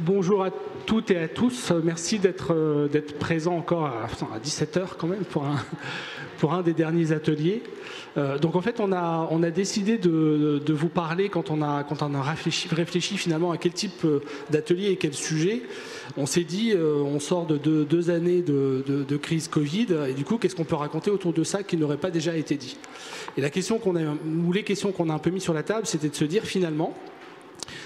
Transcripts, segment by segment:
Bonjour à toutes et à tous. Merci d'être présent encore à 17 h quand même pour un des derniers ateliers. Donc en fait, on a décidé de vous parler quand on a réfléchi finalement à quel type d'atelier et quel sujet. On s'est dit, on sort de deux années de crise Covid, et du coup, qu'est-ce qu'on peut raconter autour de ça qui n'aurait pas déjà été dit? Et les questions qu'on a un peu mis sur la table, c'était de se dire finalement,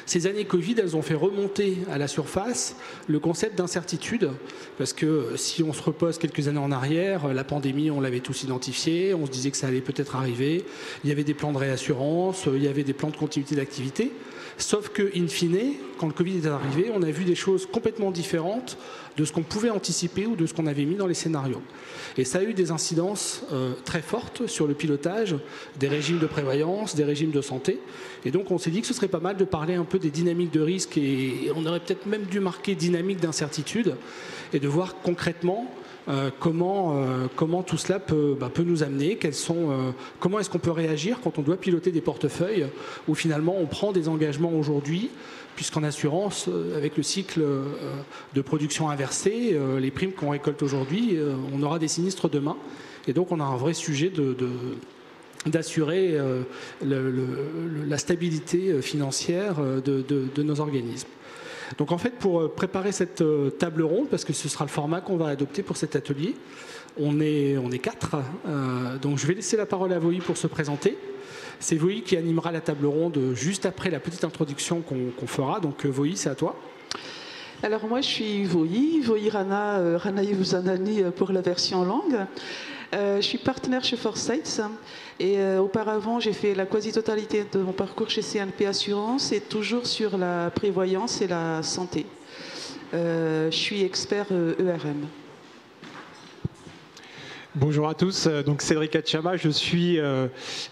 ces années Covid, elles ont fait remonter à la surface le concept d'incertitude, parce que si on se repose quelques années en arrière, la pandémie, on l'avait tous identifié, on se disait que ça allait peut-être arriver, il y avait des plans de réassurance, il y avait des plans de continuité d'activité, sauf que, in fine, quand le Covid est arrivé, on a vu des choses complètement différentes de ce qu'on pouvait anticiper ou de ce qu'on avait mis dans les scénarios. Et ça a eu des incidences très fortes sur le pilotage des régimes de prévoyance, des régimes de santé. Et donc on s'est dit que ce serait pas mal de parler un peu des dynamiques de risque, et on aurait peut-être même dû marquer dynamique d'incertitude, et de voir concrètement comment tout cela peut nous amener, comment est-ce qu'on peut réagir quand on doit piloter des portefeuilles où finalement on prend des engagements aujourd'hui, puisqu'en assurance, avec le cycle de production inversé, les primes qu'on récolte aujourd'hui, on aura des sinistres demain. Et donc on a un vrai sujet d'assurer la stabilité financière de nos organismes. Donc en fait, pour préparer cette table ronde, parce que ce sera le format qu'on va adopter pour cet atelier, on est 4. Donc je vais laisser la parole à Voï pour se présenter. C'est Voï qui animera la table ronde juste après la petite introduction qu'on fera. Donc Voï, c'est à toi. Alors moi je suis Voï Rana Yvuzanani pour la version longue. Je suis partenaire chez Foresight et auparavant j'ai fait la quasi-totalité de mon parcours chez CNP Assurance et toujours sur la prévoyance et la santé. Je suis expert ERM. Bonjour à tous, donc Cédric Atchama, je suis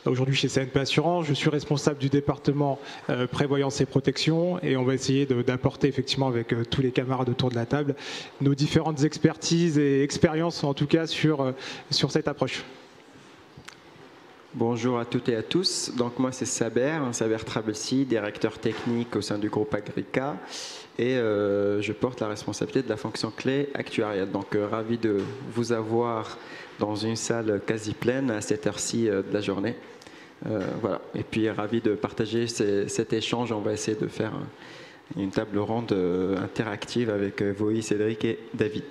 aujourd'hui chez CNP Assurance, je suis responsable du département prévoyance et protection et on va essayer d'apporter effectivement avec tous les camarades autour de la table nos différentes expertises et expériences en tout cas sur cette approche. Bonjour à toutes et à tous, donc moi c'est Saber Trabelsi, directeur technique au sein du groupe Agrica et je porte la responsabilité de la fonction clé actuariale, donc ravi de vous avoir dans une salle quasi pleine à cette heure-ci de la journée. Voilà. Et puis ravi de partager cet échange. On va essayer de faire une table ronde interactive avec Voï, Cédric et David.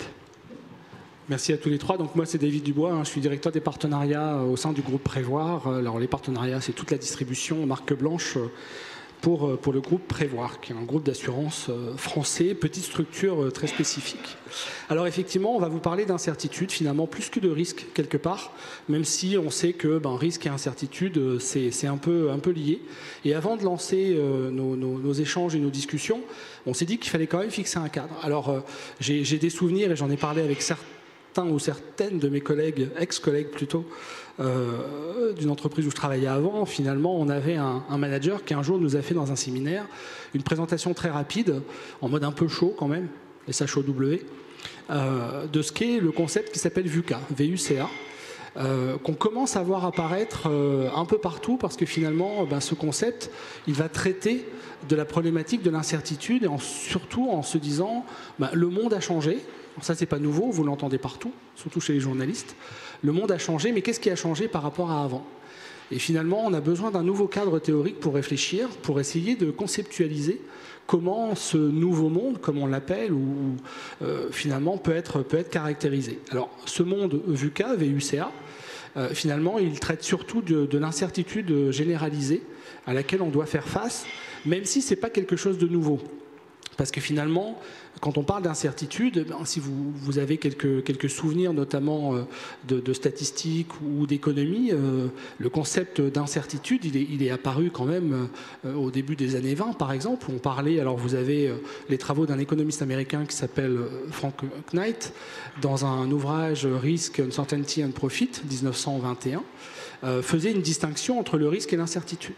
Merci à tous les trois. Donc moi c'est David Dubois, je suis directeur des partenariats au sein du groupe Prévoir. Alors les partenariats, c'est toute la distribution marque blanche pour le groupe Prévoir, qui est un groupe d'assurance français, petite structure très spécifique. Alors effectivement, on va vous parler d'incertitude, finalement, plus que de risque, quelque part, même si on sait que risque et incertitude, c'est un peu lié. Et avant de lancer nos échanges et nos discussions, on s'est dit qu'il fallait quand même fixer un cadre. Alors, j'ai des souvenirs, et j'en ai parlé avec certains ou certaines de mes collègues, ex-collègues plutôt, d'une entreprise où je travaillais avant. Finalement, on avait un manager qui un jour nous a fait dans un séminaire une présentation très rapide, en mode un peu chaud quand même, SHOW, de ce qu'est le concept qui s'appelle VUCA, VUCA, qu'on commence à voir apparaître un peu partout, parce que finalement, ce concept, il va traiter de la problématique de l'incertitude, et surtout en se disant, le monde a changé. Alors ça, c'est pas nouveau, vous l'entendez partout, surtout chez les journalistes. Le monde a changé, mais qu'est-ce qui a changé par rapport à avant? Et finalement, on a besoin d'un nouveau cadre théorique pour réfléchir, pour essayer de conceptualiser comment ce nouveau monde, comme on l'appelle, finalement peut être caractérisé. Alors, ce monde VUCA, VUCA, finalement, il traite surtout de l'incertitude généralisée à laquelle on doit faire face, même si ce n'est pas quelque chose de nouveau. Parce que finalement, quand on parle d'incertitude, si vous avez quelques souvenirs, notamment de statistiques ou d'économie, le concept d'incertitude, il est apparu quand même au début des années 20, par exemple. On parlait, alors vous avez les travaux d'un économiste américain qui s'appelle Frank Knight, dans un ouvrage Risk, Uncertainty and Profit, 1921, faisait une distinction entre le risque et l'incertitude.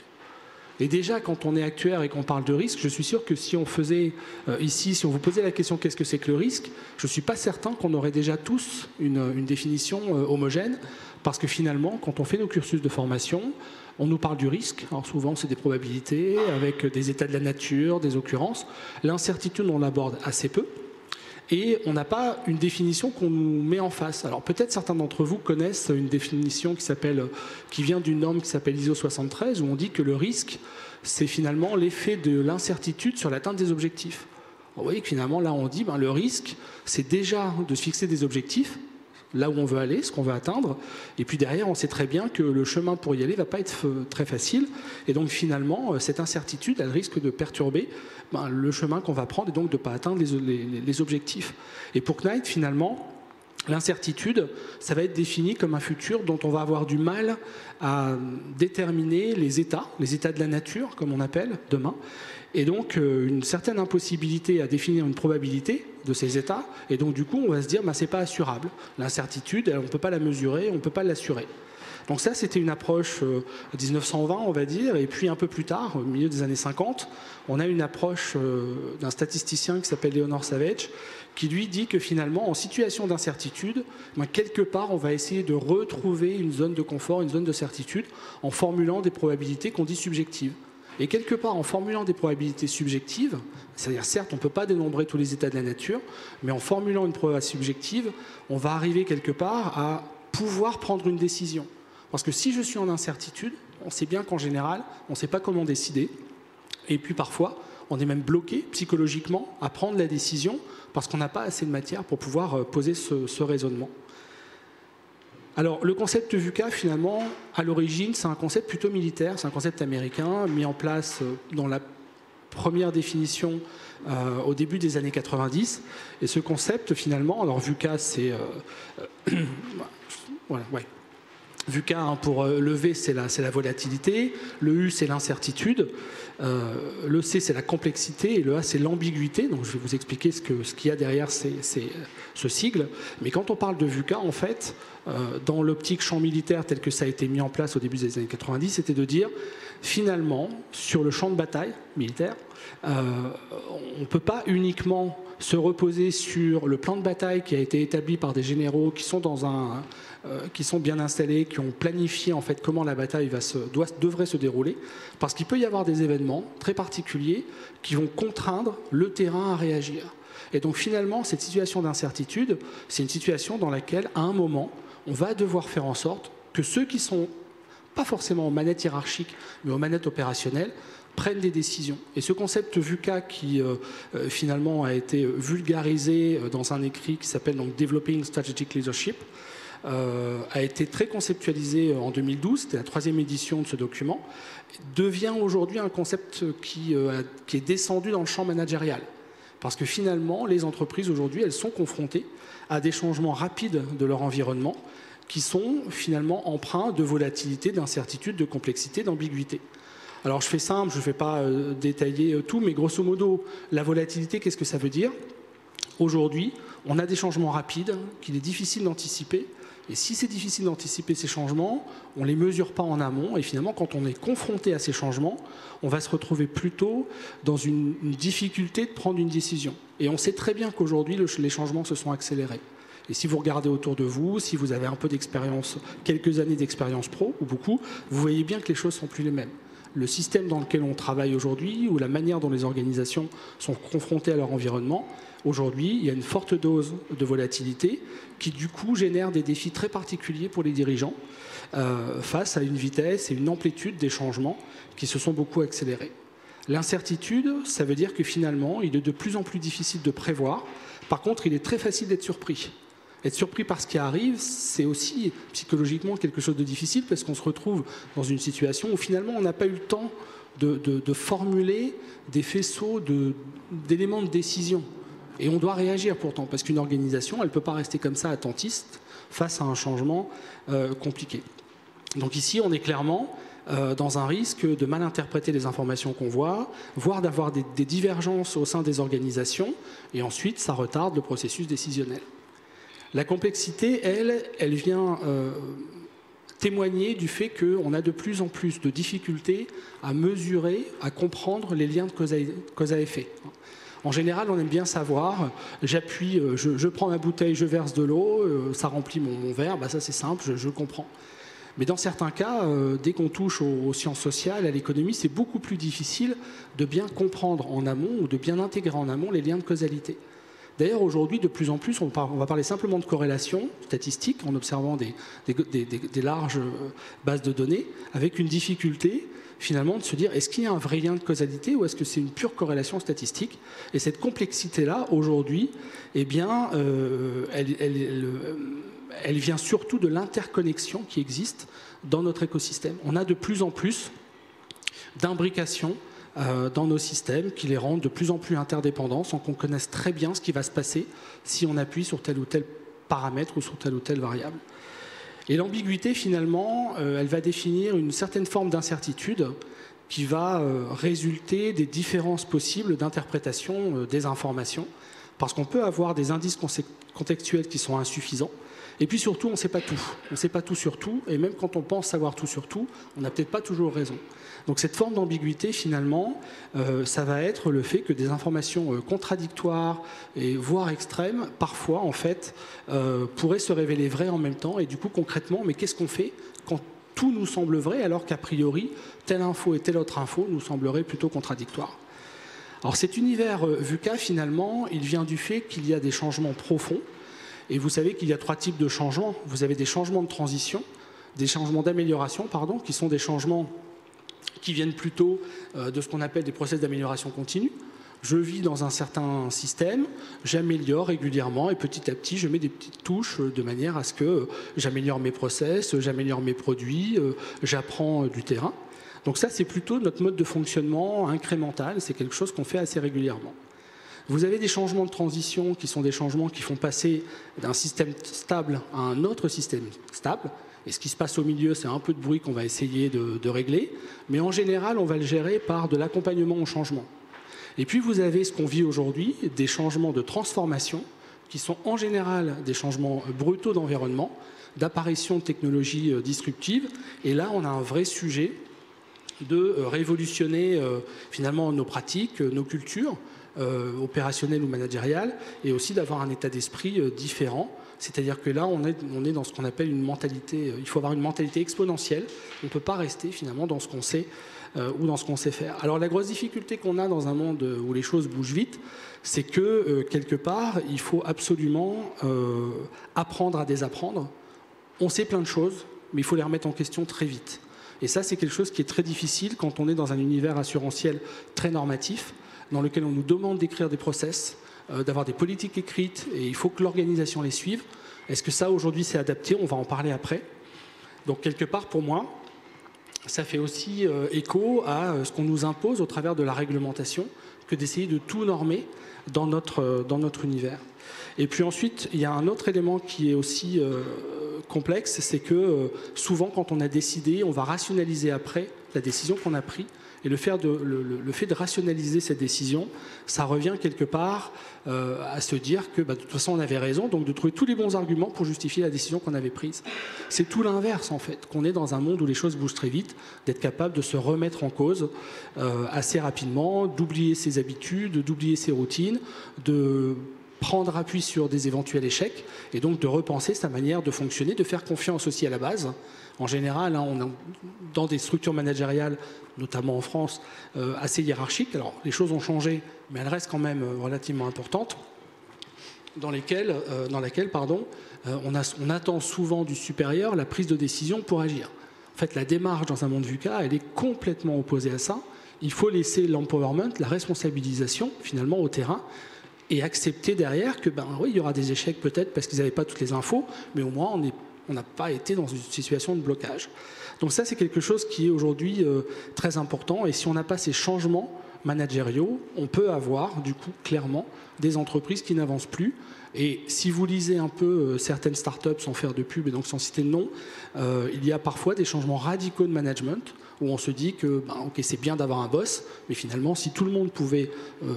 Et déjà, quand on est actuaire et qu'on parle de risque, je suis sûr que si on faisait ici, si on vous posait la question qu'est-ce que c'est que le risque, je ne suis pas certain qu'on aurait déjà tous une définition homogène, parce que finalement, quand on fait nos cursus de formation, on nous parle du risque. Alors souvent, c'est des probabilités, avec des états de la nature, des occurrences. L'incertitude, on l'aborde assez peu. Et on n'a pas une définition qu'on nous met en face. Alors peut-être certains d'entre vous connaissent une définition qui vient d'une norme qui s'appelle ISO 73, où on dit que le risque, c'est finalement l'effet de l'incertitude sur l'atteinte des objectifs. Vous voyez que finalement, là, on dit le risque, c'est déjà de se fixer des objectifs, là où on veut aller, ce qu'on veut atteindre. Et puis derrière, on sait très bien que le chemin pour y aller ne va pas être très facile. Et donc finalement, cette incertitude, elle risque de perturber le chemin qu'on va prendre et donc de ne pas atteindre les objectifs. Et pour Knight, finalement, l'incertitude, ça va être défini comme un futur dont on va avoir du mal à déterminer les états de la nature, comme on appelle demain. Et donc une certaine impossibilité à définir une probabilité de ces états, et donc du coup on va se dire c'est pas assurable. L'incertitude, on ne peut pas la mesurer, on ne peut pas l'assurer. Donc ça, c'était une approche 1920, on va dire, et puis un peu plus tard, au milieu des années 50, on a une approche d'un statisticien qui s'appelle Leonard Savage, qui lui dit que finalement, en situation d'incertitude, quelque part, on va essayer de retrouver une zone de confort, une zone de certitude, en formulant des probabilités qu'on dit subjectives. Et quelque part, en formulant des probabilités subjectives, c'est-à-dire certes, on ne peut pas dénombrer tous les états de la nature, mais en formulant une probabilité subjective, on va arriver quelque part à pouvoir prendre une décision. Parce que si je suis en incertitude, on sait bien qu'en général, on ne sait pas comment décider. Et puis parfois, on est même bloqué psychologiquement à prendre la décision parce qu'on n'a pas assez de matière pour pouvoir poser ce raisonnement. Alors, le concept VUCA, finalement, à l'origine, c'est un concept plutôt militaire, c'est un concept américain, mis en place dans la première définition au début des années 90. Et ce concept, finalement, alors VUCA, c'est... voilà, ouais. VUCA, pour le V, c'est la volatilité, le U, c'est l'incertitude, le C, c'est la complexité, et le A, c'est l'ambiguïté. Donc, je vais vous expliquer ce qu'il y a derrière ce sigle. Mais quand on parle de VUCA, en fait, dans l'optique champ militaire tel que ça a été mis en place au début des années 90, c'était de dire, finalement, sur le champ de bataille militaire, on ne peut pas uniquement se reposer sur le plan de bataille qui a été établi par des généraux qui sont bien installés, qui ont planifié en fait comment la bataille devrait se dérouler, parce qu'il peut y avoir des événements très particuliers qui vont contraindre le terrain à réagir. Et donc finalement, cette situation d'incertitude, c'est une situation dans laquelle, à un moment, on va devoir faire en sorte que ceux qui sont pas forcément aux manettes hiérarchiques, mais aux manettes opérationnelles, prennent des décisions. Et ce concept VUCA qui finalement a été vulgarisé dans un écrit qui s'appelle donc Developing Strategic Leadership, a été très conceptualisé en 2012, c'était la 3e édition de ce document, devient aujourd'hui un concept qui est descendu dans le champ managérial. Parce que finalement, les entreprises aujourd'hui, elles sont confrontées à des changements rapides de leur environnement qui sont finalement empreints de volatilité, d'incertitude, de complexité, d'ambiguïté. Alors je fais simple, je ne vais pas détailler tout, mais grosso modo, la volatilité, qu'est-ce que ça veut dire ? Aujourd'hui, on a des changements rapides qu'il est difficile d'anticiper. Et si c'est difficile d'anticiper ces changements, on ne les mesure pas en amont. Et finalement, quand on est confronté à ces changements, on va se retrouver plutôt dans une difficulté de prendre une décision. Et on sait très bien qu'aujourd'hui, les changements se sont accélérés. Et si vous regardez autour de vous, si vous avez un peu d'expérience, quelques années d'expérience pro, ou beaucoup, vous voyez bien que les choses ne sont plus les mêmes. Le système dans lequel on travaille aujourd'hui, ou la manière dont les organisations sont confrontées à leur environnement, aujourd'hui, il y a une forte dose de volatilité qui, du coup, génère des défis très particuliers pour les dirigeants face à une vitesse et une amplitude des changements qui se sont beaucoup accélérés. L'incertitude, ça veut dire que finalement, il est de plus en plus difficile de prévoir. Par contre, il est très facile d'être surpris. Être surpris par ce qui arrive, c'est aussi psychologiquement quelque chose de difficile parce qu'on se retrouve dans une situation où finalement on n'a pas eu le temps de formuler des faisceaux d'éléments de décision. Et on doit réagir pourtant, parce qu'une organisation, elle ne peut pas rester comme ça attentiste face à un changement compliqué. Donc ici, on est clairement dans un risque de mal interpréter les informations qu'on voit, voire d'avoir des divergences au sein des organisations, et ensuite, ça retarde le processus décisionnel. La complexité, elle vient témoigner du fait qu'on a de plus en plus de difficultés à mesurer, à comprendre les liens de cause à effet. En général, on aime bien savoir, j'appuie, je prends ma bouteille, je verse de l'eau, ça remplit mon verre, ça c'est simple, je comprends. Mais dans certains cas, dès qu'on touche aux sciences sociales, à l'économie, c'est beaucoup plus difficile de bien comprendre en amont ou de bien intégrer en amont les liens de causalité. D'ailleurs, aujourd'hui, de plus en plus, on va parler simplement de corrélation statistique en observant des larges bases de données, avec une difficulté, finalement, de se dire est-ce qu'il y a un vrai lien de causalité ou est-ce que c'est une pure corrélation statistique? Et cette complexité-là, aujourd'hui, eh bien, elle vient surtout de l'interconnexion qui existe dans notre écosystème. On a de plus en plus d'imbrications dans nos systèmes qui les rendent de plus en plus interdépendants sans qu'on connaisse très bien ce qui va se passer si on appuie sur tel ou tel paramètre ou sur telle ou telle variable. Et l'ambiguïté, finalement, elle va définir une certaine forme d'incertitude qui va résulter des différences possibles d'interprétation des informations, parce qu'on peut avoir des indices contextuels qui sont insuffisants. Et puis surtout, on ne sait pas tout. On ne sait pas tout sur tout, et même quand on pense savoir tout sur tout, on n'a peut-être pas toujours raison. Donc cette forme d'ambiguïté, finalement, ça va être le fait que des informations contradictoires et voire extrêmes, parfois, en fait, pourraient se révéler vraies en même temps. Et du coup, concrètement, mais qu'est-ce qu'on fait quand tout nous semble vrai, alors qu'a priori, telle info et telle autre info nous sembleraient plutôt contradictoires? Alors cet univers VUCA, finalement, il vient du fait qu'il y a des changements profonds. Et vous savez qu'il y a 3 types de changements. Vous avez des changements de transition, des changements d'amélioration, pardon, qui sont des changements qui viennent plutôt de ce qu'on appelle des process d'amélioration continue. Je vis dans un certain système, j'améliore régulièrement et petit à petit, je mets des petites touches de manière à ce que j'améliore mes process, j'améliore mes produits, j'apprends du terrain. Donc ça, c'est plutôt notre mode de fonctionnement incrémental, c'est quelque chose qu'on fait assez régulièrement. Vous avez des changements de transition qui sont des changements qui font passer d'un système stable à un autre système stable. Et ce qui se passe au milieu, c'est un peu de bruit qu'on va essayer de régler. Mais en général, on va le gérer par de l'accompagnement au changement. Et puis vous avez ce qu'on vit aujourd'hui, des changements de transformation, qui sont en général des changements brutaux d'environnement, d'apparition de technologies disruptives. Et là, on a un vrai sujet de révolutionner finalement nos pratiques, nos cultures, opérationnelles ou managériales, et aussi d'avoir un état d'esprit différent. C'est-à-dire que là, on est dans ce qu'on appelle une mentalité, il faut avoir une mentalité exponentielle. On ne peut pas rester finalement dans ce qu'on sait ou dans ce qu'on sait faire. Alors la grosse difficulté qu'on a dans un monde où les choses bougent vite, c'est que quelque part, il faut absolument apprendre à désapprendre. On sait plein de choses, mais il faut les remettre en question très vite. Et ça, c'est quelque chose qui est très difficile quand on est dans un univers assurantiel très normatif, dans lequel on nous demande d'écrire des process, d'avoir des politiques écrites, et il faut que l'organisation les suive. Est-ce que ça, aujourd'hui, c'est adapté? On va en parler après. Donc, quelque part, pour moi, ça fait aussi écho à ce qu'on nous impose au travers de la réglementation, que d'essayer de tout normer dans notre univers. Et puis ensuite, il y a un autre élément qui est aussi complexe, c'est que souvent, quand on a décidé, on va rationaliser après la décision qu'on a prise. Et le fait de rationaliser cette décision, ça revient quelque part à se dire que de toute façon on avait raison, donc de trouver tous les bons arguments pour justifier la décision qu'on avait prise. C'est tout l'inverse en fait, qu'on est dans un monde où les choses bougent très vite, d'être capable de se remettre en cause assez rapidement, d'oublier ses habitudes, d'oublier ses routines, de prendre appui sur des éventuels échecs et donc de repenser sa manière de fonctionner, de faire confiance aussi à la base. En général, on est dans des structures managériales, notamment en France, assez hiérarchiques. Alors, les choses ont changé, mais elles restent quand même relativement importantes, dans laquelle on attend souvent du supérieur la prise de décision pour agir. En fait, la démarche dans un monde VUCA, elle est complètement opposée à ça. Il faut laisser l'empowerment, la responsabilisation, finalement, au terrain, et accepter derrière que, oui, il y aura des échecs peut-être parce qu'ils n'avaient pas toutes les infos, mais au moins, on n'a pas été dans une situation de blocage. Donc ça, c'est quelque chose qui est aujourd'hui très important. Et si on n'a pas ces changements managériaux, on peut avoir, du coup, clairement, des entreprises qui n'avancent plus. Et si vous lisez un peu certaines startups, sans faire de pub et donc sans citer de nom, il y a parfois des changements radicaux de management où on se dit que ok, c'est bien d'avoir un boss, mais finalement, si tout le monde pouvait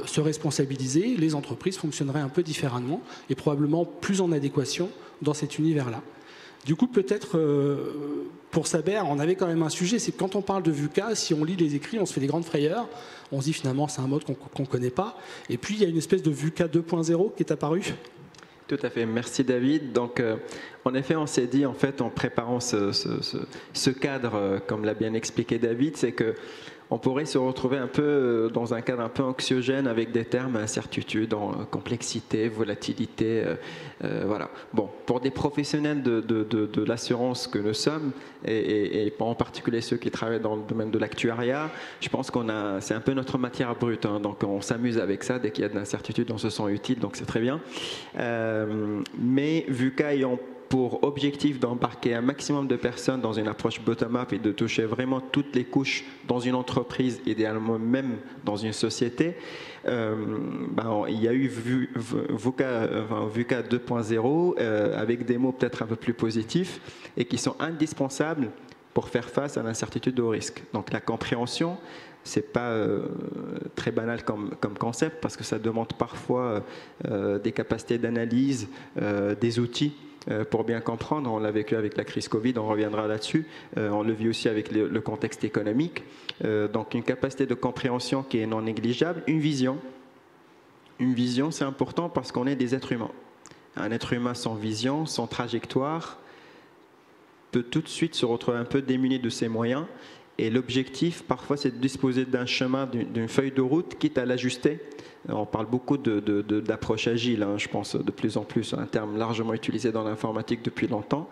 se responsabiliser, les entreprises fonctionneraient un peu différemment et probablement plus en adéquation dans cet univers-là. Du coup, peut-être pour Saber, on avait quand même un sujet, c'est que quand on parle de VUCA, si on lit les écrits, on se fait des grandes frayeurs. On se dit finalement c'est un mode qu'on ne connaît pas. Et puis il y a une espèce de VUCA 2.0 qui est apparu. Tout à fait, merci David. Donc, en effet, on s'est dit, en fait, en préparant ce cadre, comme l'a bien expliqué David, c'est que on pourrait se retrouver un peu dans un cadre un peu anxiogène avec des termes incertitude, complexité, volatilité. Voilà. Bon, pour des professionnels de l'assurance que nous sommes, et en particulier ceux qui travaillent dans le domaine de l'actuariat, je pense c'est un peu notre matière brute. Hein, donc on s'amuse avec ça. Dès qu'il y a de l'incertitude, on se sent utile, donc c'est très bien. Mais VUCA ayant pour objectif d'embarquer un maximum de personnes dans une approche bottom-up et de toucher vraiment toutes les couches dans une entreprise, idéalement même dans une société, il y a eu VUCA 2.0 avec des mots peut-être un peu plus positifs et qui sont indispensables pour faire face à l'incertitude au risque. Donc la compréhension, c'est pas très banal comme concept parce que ça demande parfois des capacités d'analyse, des outils pour bien comprendre. On l'a vécu avec la crise Covid, on reviendra là-dessus. On le vit aussi avec le contexte économique. Donc une capacité de compréhension qui est non négligeable. Une vision, c'est important parce qu'on est des êtres humains. Un être humain sans vision, sans trajectoire, peut tout de suite se retrouver un peu démuni de ses moyens. Et l'objectif, parfois, c'est de disposer d'un chemin, d'une feuille de route, quitte à l'ajuster. On parle beaucoup d'approche agile, hein, je pense de plus en plus, un terme largement utilisé dans l'informatique depuis longtemps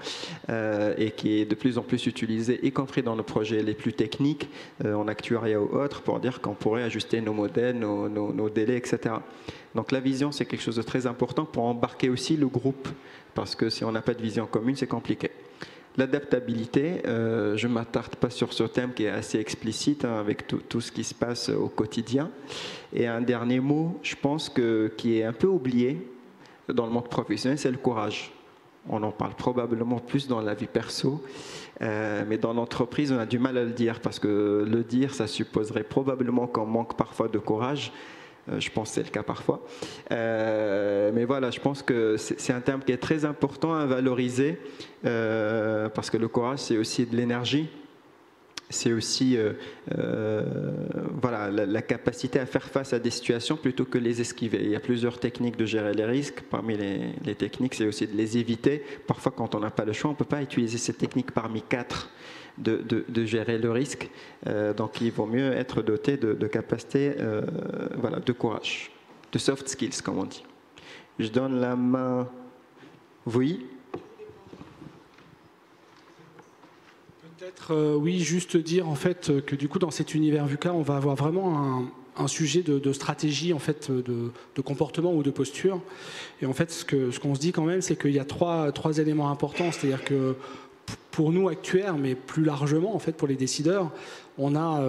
et qui est de plus en plus utilisé, y compris dans nos projets les plus techniques, en actuariat ou autres, pour dire qu'on pourrait ajuster nos modèles, nos délais, etc. Donc la vision, c'est quelque chose de très important pour embarquer aussi le groupe, parce que si on n'a pas de vision commune, c'est compliqué. L'adaptabilité, je ne m'attarde pas sur ce thème qui est assez explicite hein, avec tout ce qui se passe au quotidien. Et un dernier mot, je pense qui est un peu oublié dans le monde professionnel, c'est le courage. On en parle probablement plus dans la vie perso, mais dans l'entreprise, on a du mal à le dire parce que le dire, ça supposerait probablement qu'on manque parfois de courage. Je pense que c'est le cas parfois. Mais voilà, je pense que c'est un terme qui est très important à valoriser parce que le courage, c'est aussi de l'énergie. C'est aussi voilà, la capacité à faire face à des situations plutôt que les esquiver. Il y a plusieurs techniques de gérer les risques. Parmi les techniques, c'est aussi de les éviter. Parfois, quand on n'a pas le choix, on ne peut pas utiliser ces techniques parmi 4 de gérer le risque. Donc il vaut mieux être doté de capacités voilà, de courage, de soft skills comme on dit. Je donne la main. Oui. Peut-être oui, juste dire en fait que du coup dans cet univers VUCA, on va avoir vraiment un sujet de stratégie en fait de comportement ou de posture. Et en fait ce qu'on se dit quand même, c'est qu'il y a trois éléments importants, c'est-à-dire que pour nous actuaires, mais plus largement en fait pour les décideurs, on a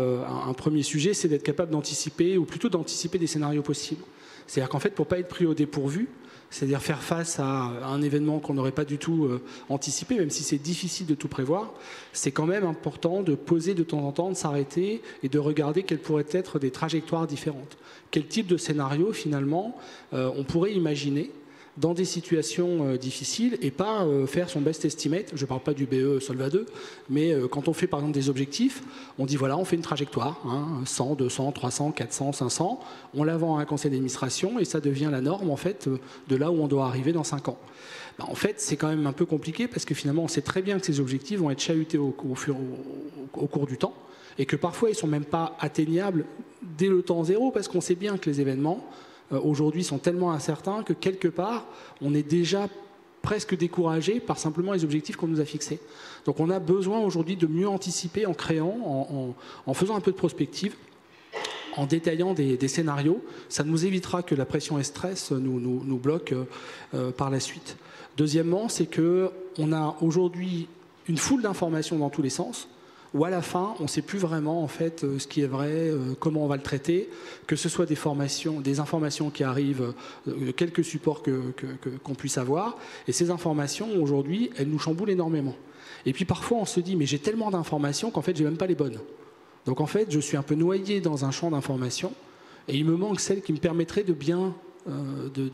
un premier sujet, c'est d'être capable d'anticiper, ou plutôt d'anticiper des scénarios possibles. C'est-à-dire qu'en fait, pour ne pas être pris au dépourvu, c'est-à-dire faire face à un événement qu'on n'aurait pas du tout anticipé, même si c'est difficile de tout prévoir, c'est quand même important de poser de temps en temps, de s'arrêter et de regarder quelles pourraient être des trajectoires différentes. Quel type de scénario, finalement, on pourrait imaginer dans des situations difficiles et pas faire son best estimate. Je ne parle pas du BE Solva 2, mais quand on fait par exemple des objectifs, on dit voilà, on fait une trajectoire, hein, 100, 200, 300, 400, 500, on la vend à un conseil d'administration et ça devient la norme en fait de là où on doit arriver dans 5 ans. Ben, en fait, c'est quand même un peu compliqué parce que finalement, on sait très bien que ces objectifs vont être chahutés au cours du temps et que parfois, ils ne sont même pas atteignables dès le temps zéro parce qu'on sait bien que les événements aujourd'hui sont tellement incertains que quelque part, on est déjà presque découragé par simplement les objectifs qu'on nous a fixés. Donc on a besoin aujourd'hui de mieux anticiper en créant, en faisant un peu de prospective, en détaillant des scénarios. Ça nous évitera que la pression et le stress nous bloquent par la suite. Deuxièmement, c'est qu'on a aujourd'hui une foule d'informations dans tous les sens, où à la fin, on ne sait plus vraiment en fait ce qui est vrai, comment on va le traiter, que ce soit des informations qui arrivent, quelques supports qu'on puisse avoir. Et ces informations, aujourd'hui, elles nous chamboulent énormément. Et puis parfois, on se dit, mais j'ai tellement d'informations qu'en fait, je n'ai même pas les bonnes. Donc en fait, je suis un peu noyé dans un champ d'informations et il me manque celle qui me permettrait de bien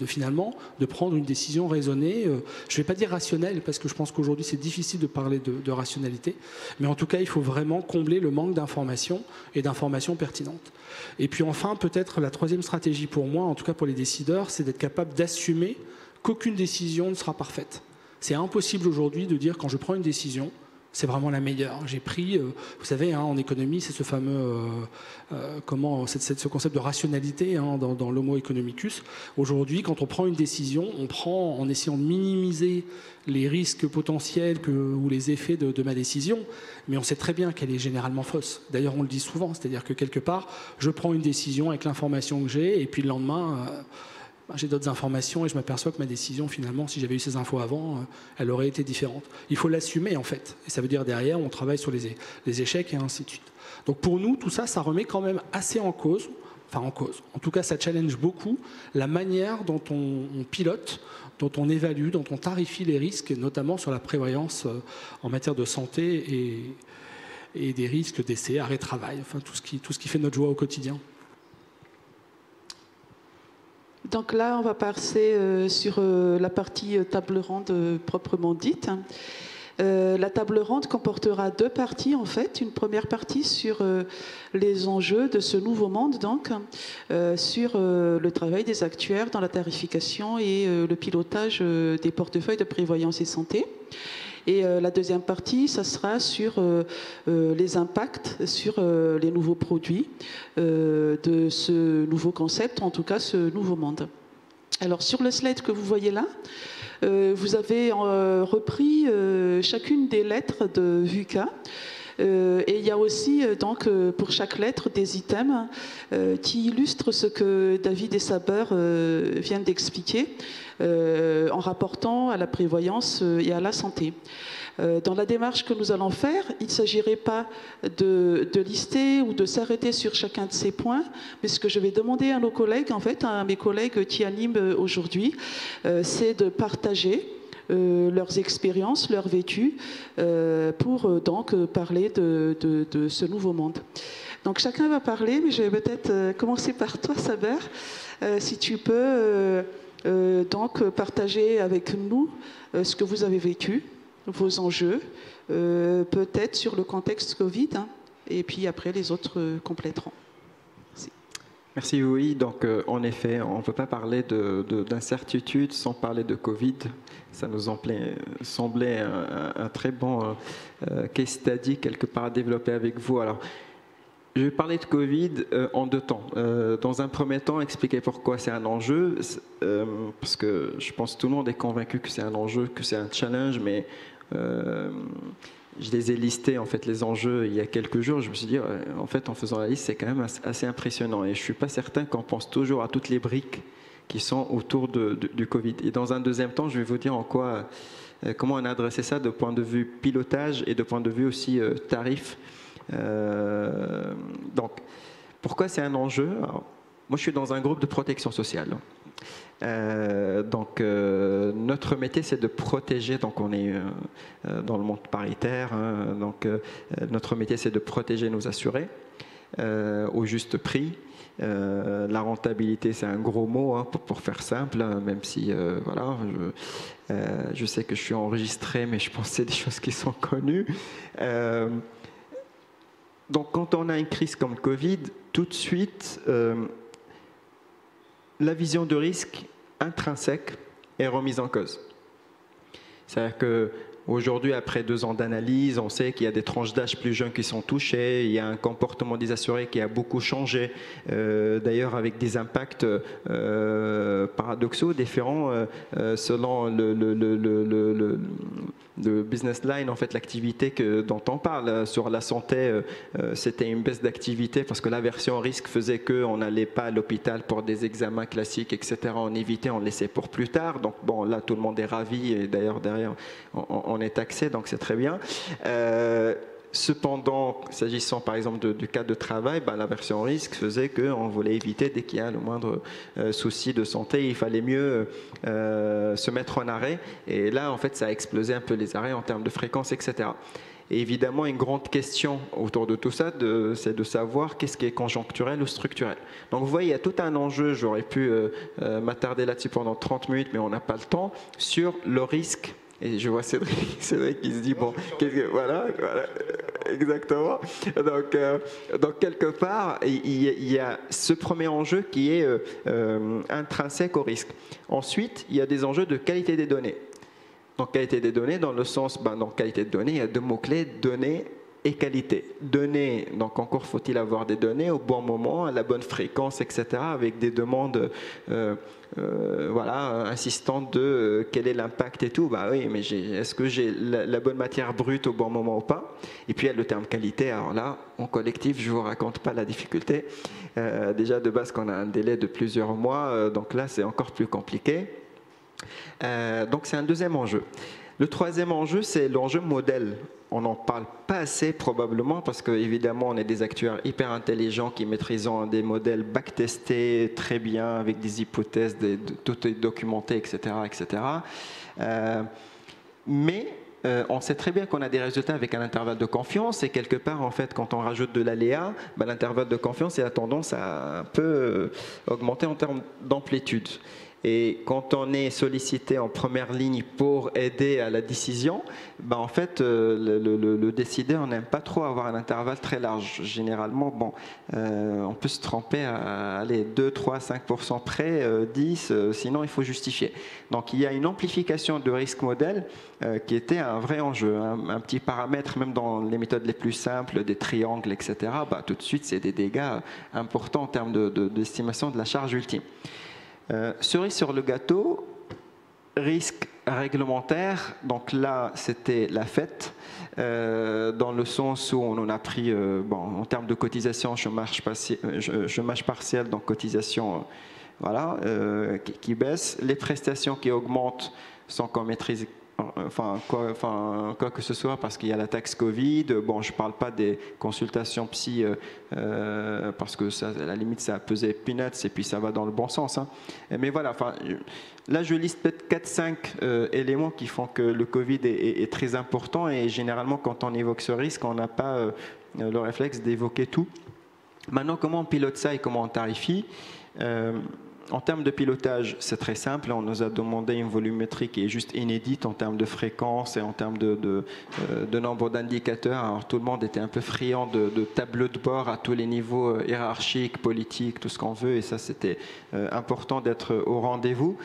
finalement de prendre une décision raisonnée. Je ne vais pas dire rationnelle, parce que je pense qu'aujourd'hui c'est difficile de parler de rationalité, mais en tout cas il faut vraiment combler le manque d'informations et d'informations pertinentes. Et puis enfin, peut-être la troisième stratégie pour moi, en tout cas pour les décideurs, c'est d'être capable d'assumer qu'aucune décision ne sera parfaite. C'est impossible aujourd'hui de dire quand je prends une décision, c'est vraiment la meilleure. J'ai pris, vous savez, en économie, c'est ce fameux, ce concept de rationalité dans l'homo economicus. Aujourd'hui, quand on prend une décision, on prend en essayant de minimiser les risques potentiels ou les effets de ma décision, mais on sait très bien qu'elle est généralement fausse. D'ailleurs, on le dit souvent, c'est-à-dire que quelque part, je prends une décision avec l'information que j'ai, et puis le lendemain, j'ai d'autres informations et je m'aperçois que ma décision, finalement, si j'avais eu ces infos avant, elle aurait été différente. Il faut l'assumer, en fait. Et ça veut dire, derrière, on travaille sur les échecs et ainsi de suite. Donc pour nous, tout ça, ça remet quand même assez en cause. En tout cas, ça challenge beaucoup la manière dont on pilote, dont on évalue, dont on tarifie les risques, notamment sur la prévoyance en matière de santé et des risques d'essai, arrêt de travail, enfin tout ce qui fait notre joie au quotidien. Donc là, on va passer sur la partie table ronde proprement dite. La table ronde comportera deux parties en fait. Une première partie sur les enjeux de ce nouveau monde, donc sur le travail des actuaires dans la tarification et le pilotage des portefeuilles de prévoyance et santé. Et la deuxième partie, ça sera sur les impacts sur les nouveaux produits de ce nouveau concept, en tout cas ce nouveau monde. Alors sur le slide que vous voyez là, vous avez repris chacune des lettres de VUCA. Et il y a aussi donc pour chaque lettre des items qui illustrent ce que David et Saber viennent d'expliquer en rapportant à la prévoyance et à la santé. Dans la démarche que nous allons faire, il ne s'agirait pas de lister ou de s'arrêter sur chacun de ces points, mais ce que je vais demander à nos collègues, en fait, à mes collègues qui animent aujourd'hui, c'est de partager leurs expériences, leur vécu, pour donc parler de ce nouveau monde. Donc chacun va parler, mais je vais peut-être commencer par toi, Saber, si tu peux donc partager avec nous ce que vous avez vécu, vos enjeux, peut-être sur le contexte Covid, et puis après les autres compléteront. Merci, oui. Donc, en effet, on ne peut pas parler d'incertitude sans parler de Covid. Ça nous semblait un très bon case study quelque part à développer avec vous. Alors, je vais parler de Covid en deux temps. Dans un premier temps, expliquer pourquoi c'est un enjeu, parce que je pense que tout le monde est convaincu que c'est un enjeu, que c'est un challenge, mais je les ai listés, en fait, les enjeux il y a quelques jours. Je me suis dit, en fait, en faisant la liste, c'est quand même assez impressionnant. Et je ne suis pas certain qu'on pense toujours à toutes les briques qui sont autour du Covid. Et dans un deuxième temps, je vais vous dire comment on a adressé ça de point de vue pilotage et de point de vue aussi tarif. Donc, pourquoi c'est un enjeu? Alors, moi, je suis dans un groupe de protection sociale. Donc, notre métier, c'est de protéger. Donc, on est dans le monde paritaire. Donc, notre métier, c'est de protéger nos assurés au juste prix. La rentabilité, c'est un gros mot pour faire simple, même si, voilà, je sais que je suis enregistré, mais je pense que c'est des choses qui sont connues. Donc, quand on a une crise comme le Covid, tout de suite, la vision de risque intrinsèque est remise en cause. C'est-à-dire qu'aujourd'hui, après 2 ans d'analyse, on sait qu'il y a des tranches d'âge plus jeunes qui sont touchées, il y a un comportement des assurés qui a beaucoup changé, d'ailleurs avec des impacts paradoxaux, différents selon le business line, en fait, l'activité dont on parle. Sur la santé, c'était une baisse d'activité parce que la version risque faisait qu'on n'allait pas à l'hôpital pour des examens classiques, etc. On évitait, on laissait pour plus tard. Donc bon, là, tout le monde est ravi et d'ailleurs, derrière, on est taxé, donc c'est très bien. Cependant, s'agissant par exemple du cas de travail, la version risque faisait qu'on voulait éviter, dès qu'il y a le moindre souci de santé, il fallait mieux se mettre en arrêt. Et là, en fait, ça a explosé un peu les arrêts en termes de fréquence, etc. Et évidemment, une grande question autour de tout ça, c'est de savoir qu'est-ce qui est conjoncturel ou structurel. Donc vous voyez, il y a tout un enjeu, j'aurais pu m'attarder là-dessus pendant 30 minutes, mais on n'a pas le temps, sur le risque. Et je vois Cédric qui se dit, bon, voilà, exactement. Donc quelque part, il y a ce premier enjeu qui est intrinsèque au risque. Ensuite, il y a des enjeux de qualité des données. Donc qualité des données, dans le sens, dans qualité de données, il y a deux mots-clés, données et qualité. Données, donc encore faut-il avoir des données au bon moment, à la bonne fréquence, etc., avec des demandes insistantes de quel est l'impact et tout. Bah oui, mais est-ce que j'ai la bonne matière brute au bon moment ou pas? Et puis il y a le terme qualité. Alors là, en collectif, je ne vous raconte pas la difficulté. Déjà de base qu'on a un délai de plusieurs mois, donc là c'est encore plus compliqué. Donc c'est un deuxième enjeu. Le troisième enjeu, c'est l'enjeu modèle. On n'en parle pas assez probablement parce qu'évidemment, on est des acteurs hyper intelligents qui maîtrisent des modèles backtestés très bien avec des hypothèses, tout est documenté, etc. etc. Mais on sait très bien qu'on a des résultats avec un intervalle de confiance et quelque part, en fait, quand on rajoute de l'aléa, l'intervalle de confiance a tendance à un peu augmenter en termes d'amplitude. Et quand on est sollicité en première ligne pour aider à la décision, en fait, le décideur n'aime pas trop avoir un intervalle très large. Généralement, on peut se tromper à 2, 3, 5% près, 10, sinon il faut justifier. Donc il y a une amplification de risque modèle qui était un vrai enjeu. Un petit paramètre, même dans les méthodes les plus simples, des triangles, etc., tout de suite, c'est des dégâts importants en termes d'estimation de la charge ultime. Cerise sur le gâteau, risque réglementaire, donc là c'était la fête, dans le sens où on en a pris, en termes de cotisation, chômage partiel, donc cotisation qui baisse, les prestations qui augmentent sans qu'on maîtrise quoi que ce soit, parce qu'il y a la taxe Covid. Bon, je ne parle pas des consultations psy, parce que ça, à la limite, ça a pesé peanuts et puis ça va dans le bon sens. Hein. Mais voilà, là, je liste peut-être 4-5 éléments qui font que le Covid est très important et généralement, quand on évoque ce risque, on n'a pas le réflexe d'évoquer tout. Maintenant, comment on pilote ça et comment on tarifie? En termes de pilotage, c'est très simple. On nous a demandé une volumétrie qui est juste inédite en termes de fréquence et en termes de nombre d'indicateurs. Alors tout le monde était un peu friand de tableaux de bord à tous les niveaux hiérarchiques, politiques, tout ce qu'on veut. Et ça, c'était important d'être au rendez-vous.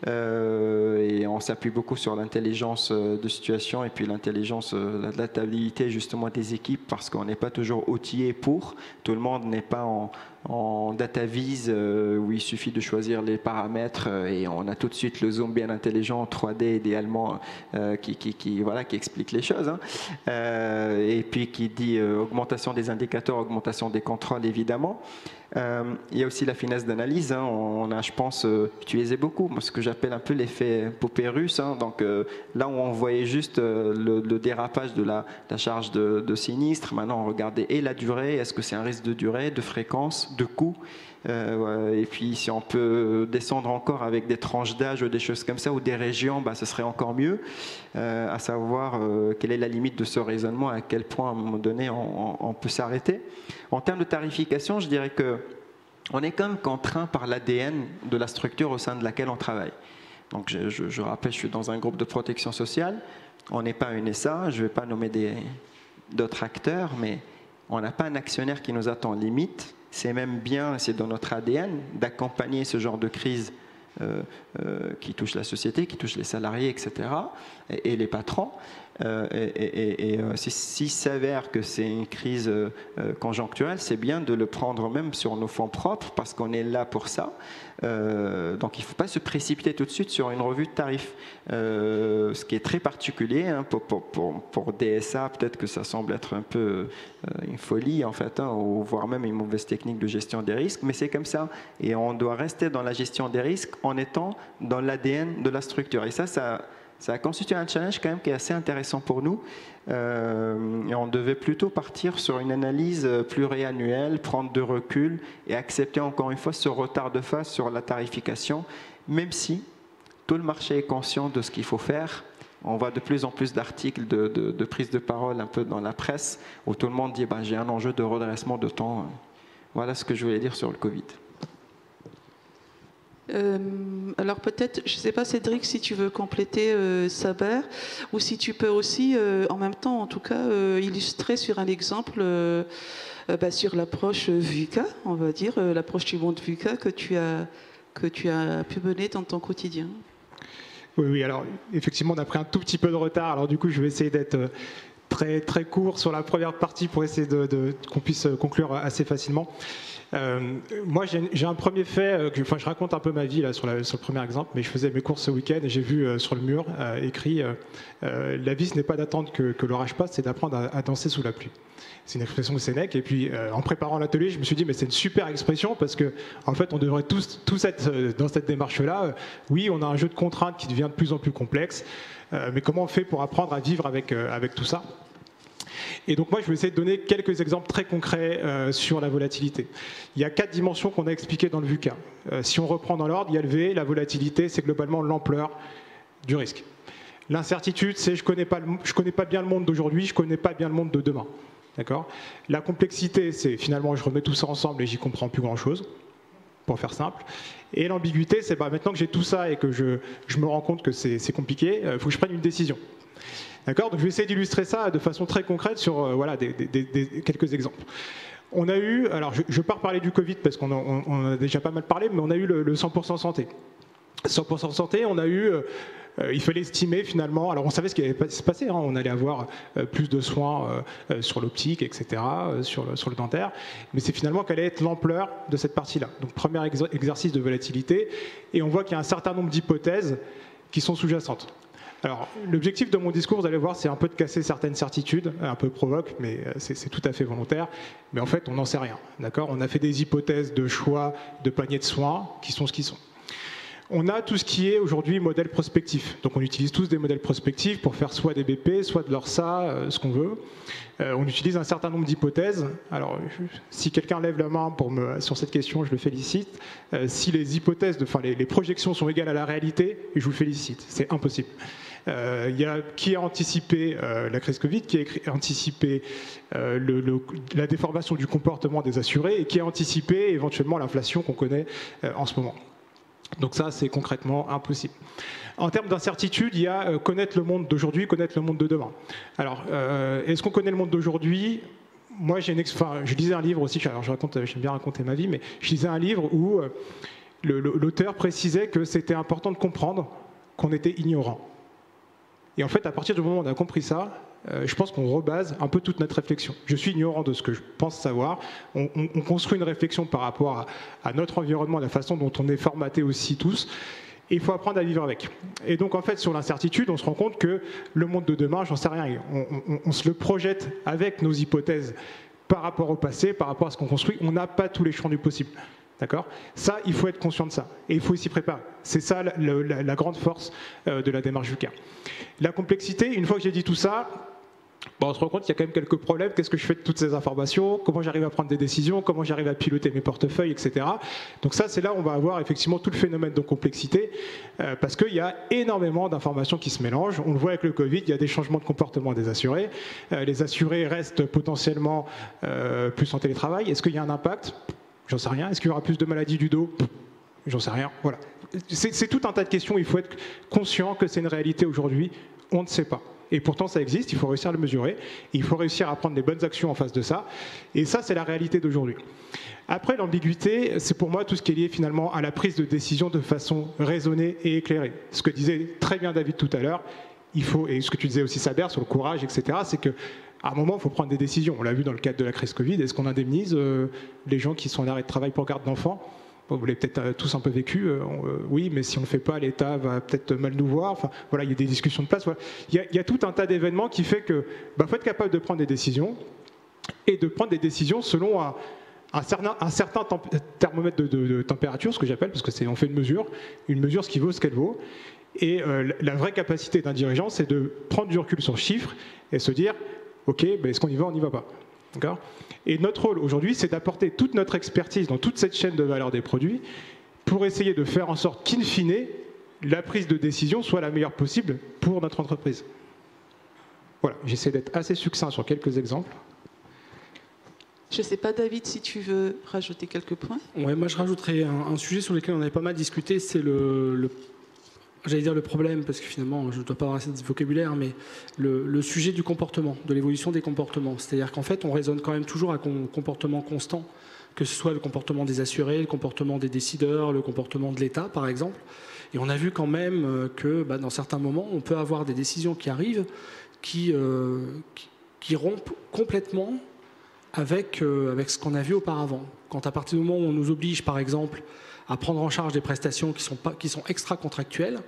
Et on s'appuie beaucoup sur l'intelligence de situation et puis l'intelligence, l'adaptabilité justement des équipes parce qu'on n'est pas toujours outillé pour. Tout le monde n'est pas en data vise où il suffit de choisir les paramètres et on a tout de suite le zoom bien intelligent en 3D idéalement qui explique les choses. Hein. Et puis qui dit augmentation des indicateurs, augmentation des contrôles évidemment. Il y a aussi la finesse d'analyse. Hein. On a, je pense, utilisé beaucoup ce que j'appelle un peu l'effet poupée russe. Hein. Donc là où on voyait juste le dérapage de la charge de sinistre, maintenant on regardait et la durée, est-ce que c'est un risque de durée, de fréquence, de coût. Et puis si on peut descendre encore avec des tranches d'âge ou des choses comme ça ou des régions, ce serait encore mieux, à savoir quelle est la limite de ce raisonnement, à quel point à un moment donné on peut s'arrêter. En termes de tarification, je dirais qu'on est quand même contraint par l'ADN de la structure au sein de laquelle on travaille. Donc je rappelle, je suis dans un groupe de protection sociale, on n'est pas une SA, je ne vais pas nommer d'autres acteurs, mais on n'a pas un actionnaire qui nous attend limite. C'est même bien, c'est dans notre ADN d'accompagner ce genre de crise qui touche la société, qui touche les salariés, etc., et les patrons. S'il s'avère que c'est une crise conjoncturelle, c'est bien de le prendre même sur nos fonds propres parce qu'on est là pour ça. Donc il ne faut pas se précipiter tout de suite sur une revue de tarifs. Ce qui est très particulier hein, pour DSA, peut-être que ça semble être un peu une folie en fait, hein, ou voire même une mauvaise technique de gestion des risques, mais c'est comme ça. Et on doit rester dans la gestion des risques en étant dans l'ADN de la structure. Et ça a constitué un challenge quand même qui est assez intéressant pour nous. Et on devait plutôt partir sur une analyse pluriannuelle, prendre de recul et accepter encore une fois ce retard de phase sur la tarification, même si tout le marché est conscient de ce qu'il faut faire. On voit de plus en plus d'articles, de prises de parole un peu dans la presse, où tout le monde dit j'ai un enjeu de redressement de temps. Voilà ce que je voulais dire sur le Covid. Alors peut-être, je ne sais pas Cédric, si tu veux compléter Saber, ou si tu peux aussi, en même temps en tout cas, illustrer sur un exemple, sur l'approche VUCA, on va dire, l'approche du monde VUCA que tu as pu mener dans ton quotidien. Oui, alors effectivement on a pris un tout petit peu de retard, alors du coup je vais essayer d'être très, très court sur la première partie pour essayer qu'on puisse conclure assez facilement. Moi, j'ai un premier fait, je raconte un peu ma vie là, sur le premier exemple, mais je faisais mes courses ce week-end et j'ai vu sur le mur écrit la vie, ce n'est pas d'attendre que l'orage passe, c'est d'apprendre à danser sous la pluie. C'est une expression de Sénèque. Et puis, en préparant l'atelier, je me suis dit, mais c'est une super expression parce que, en fait, on devrait tous être dans cette démarche-là. Oui, on a un jeu de contraintes qui devient de plus en plus complexe, mais comment on fait pour apprendre à vivre avec tout ça ? Et donc moi, je vais essayer de donner quelques exemples très concrets sur la volatilité. Il y a 4 dimensions qu'on a expliquées dans le VUCA. Si on reprend dans l'ordre, il y a le V, la volatilité, c'est globalement l'ampleur du risque. L'incertitude, c'est je connais pas bien le monde d'aujourd'hui, je connais pas bien le monde de demain. D'accord ? La complexité, c'est finalement je remets tout ça ensemble et j'y comprends plus grand-chose, pour faire simple. Et l'ambiguïté, c'est maintenant que j'ai tout ça et que je me rends compte que c'est compliqué, il faut que je prenne une décision. D'accord ? Donc je vais essayer d'illustrer ça de façon très concrète sur quelques exemples. On a eu, alors je ne vais pas reparler du Covid parce qu'on en a déjà pas mal parlé, mais on a eu le 100% santé. 100% santé, on a eu, il fallait estimer finalement, alors on savait ce qui allait se passer, hein, on allait avoir plus de soins sur l'optique, etc., sur le dentaire, mais c'est finalement quelle allait être l'ampleur de cette partie-là. Donc premier exercice de volatilité, et on voit qu'il y a un certain nombre d'hypothèses qui sont sous-jacentes. Alors, l'objectif de mon discours, vous allez voir, c'est un peu de casser certaines certitudes, un peu provoque, mais c'est tout à fait volontaire. Mais en fait, on n'en sait rien, d'accord ? On a fait des hypothèses de choix, de panier de soins, qui sont ce qu'ils sont. On a tout ce qui est aujourd'hui modèle prospectif. Donc on utilise tous des modèles prospectifs pour faire soit des BP, soit de l'ORSA, ce qu'on veut. On utilise un certain nombre d'hypothèses. Alors, si quelqu'un lève la main sur cette question, je le félicite. Si les hypothèses, les projections sont égales à la réalité, je vous félicite. C'est impossible. Qui a anticipé la crise Covid, qui a anticipé la déformation du comportement des assurés et qui a anticipé éventuellement l'inflation qu'on connaît en ce moment. Donc ça, c'est concrètement impossible. En termes d'incertitude, il y a connaître le monde d'aujourd'hui, connaître le monde de demain. Alors, est-ce qu'on connaît le monde d'aujourd'hui ? Moi, je lisais un livre aussi, alors j'aime bien raconter ma vie, mais je lisais un livre où l'auteur précisait que c'était important de comprendre qu'on était ignorant. Et en fait, à partir du moment où on a compris ça, je pense qu'on rebase un peu toute notre réflexion. Je suis ignorant de ce que je pense savoir. On construit une réflexion par rapport à notre environnement, à la façon dont on est formaté aussi tous. Et il faut apprendre à vivre avec. Et donc, en fait, sur l'incertitude, on se rend compte que le monde de demain, j'en sais rien. On se le projette avec nos hypothèses par rapport au passé, par rapport à ce qu'on construit. On n'a pas tous les champs du possible. D'accord ? Ça, il faut être conscient de ça. Et il faut s'y préparer. C'est ça la grande force de la démarche VUCA. La complexité, une fois que j'ai dit tout ça, on se rend compte qu'il y a quand même quelques problèmes. Qu'est-ce que je fais de toutes ces informations ? Comment j'arrive à prendre des décisions ? Comment j'arrive à piloter mes portefeuilles, etc. Donc ça, c'est là où on va avoir effectivement tout le phénomène de complexité, parce qu'il y a énormément d'informations qui se mélangent. On le voit avec le Covid, il y a des changements de comportement des assurés. Les assurés restent potentiellement plus en télétravail. Est-ce qu'il y a un impact ? J'en sais rien. Est-ce qu'il y aura plus de maladies du dos ? J'en sais rien. Voilà. C'est tout un tas de questions. Il faut être conscient que c'est une réalité aujourd'hui. On ne sait pas. Et pourtant, ça existe. Il faut réussir à le mesurer. Il faut réussir à prendre des bonnes actions en face de ça. Et ça, c'est la réalité d'aujourd'hui. Après, l'ambiguïté, c'est pour moi tout ce qui est lié finalement à la prise de décision de façon raisonnée et éclairée. Ce que disait très bien David tout à l'heure, et ce que tu disais aussi Saber sur le courage, etc., c'est que à un moment, il faut prendre des décisions. On l'a vu dans le cadre de la crise Covid. Est-ce qu'on indemnise les gens qui sont en arrêt de travail pour garde d'enfants ? Vous l'avez peut-être tous un peu vécu. Oui, mais si on ne le fait pas, l'État va peut-être mal nous voir. Enfin, voilà, il y a des discussions de place. Voilà. Il y a tout un tas d'événements qui fait que faut être capable de prendre des décisions et de prendre des décisions selon un certain thermomètre de température, ce que j'appelle, parce que on fait une mesure ce qui vaut ce qu'elle vaut. Et la vraie capacité d'un dirigeant, c'est de prendre du recul sur le chiffre et se dire ok, est-ce qu'on y va, on n'y va pas. D'accord ? Et notre rôle aujourd'hui, c'est d'apporter toute notre expertise dans toute cette chaîne de valeur des produits pour essayer de faire en sorte qu'in fine, la prise de décision soit la meilleure possible pour notre entreprise. Voilà, j'essaie d'être assez succinct sur quelques exemples. Je ne sais pas, David, si tu veux rajouter quelques points. Ouais, moi, je rajouterais un sujet sur lequel on avait pas mal discuté, c'est j'allais dire le problème, parce que finalement, je ne dois pas avoir assez de vocabulaire, mais le sujet du comportement, de l'évolution des comportements. C'est-à-dire qu'en fait, on raisonne quand même toujours à un comportement constant, que ce soit le comportement des assurés, le comportement des décideurs, le comportement de l'État, par exemple. Et on a vu quand même que dans certains moments, on peut avoir des décisions qui arrivent qui rompent complètement avec ce qu'on a vu auparavant. Quand à partir du moment où on nous oblige, par exemple, à prendre en charge des prestations qui sont extra-contractuelles,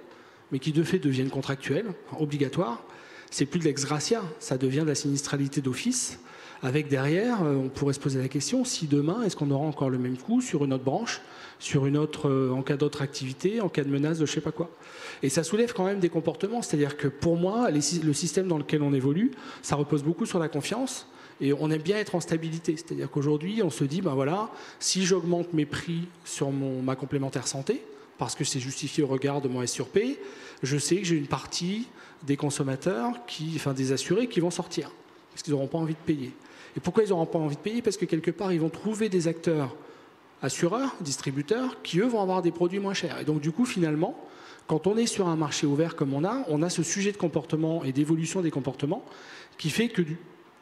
mais qui de fait deviennent contractuelles, obligatoires, c'est plus de l'ex gratia, ça devient de la sinistralité d'office, avec derrière, on pourrait se poser la question, si demain, est-ce qu'on aura encore le même coup sur une autre branche, sur une autre, en cas d'autre activité, en cas de menace de je sais pas quoi. Et ça soulève quand même des comportements, c'est-à-dire que pour moi, le système dans lequel on évolue, ça repose beaucoup sur la confiance, et on aime bien être en stabilité. C'est-à-dire qu'aujourd'hui, on se dit, voilà, si j'augmente mes prix sur ma complémentaire santé, parce que c'est justifié au regard de mon S sur P, je sais que j'ai une partie des consommateurs, des assurés, qui vont sortir, parce qu'ils n'auront pas envie de payer. Et pourquoi ils n'auront pas envie de payer? Parce que quelque part, ils vont trouver des acteurs assureurs, distributeurs, qui eux vont avoir des produits moins chers. Et donc du coup, finalement, quand on est sur un marché ouvert comme on a ce sujet de comportement et d'évolution des comportements qui fait que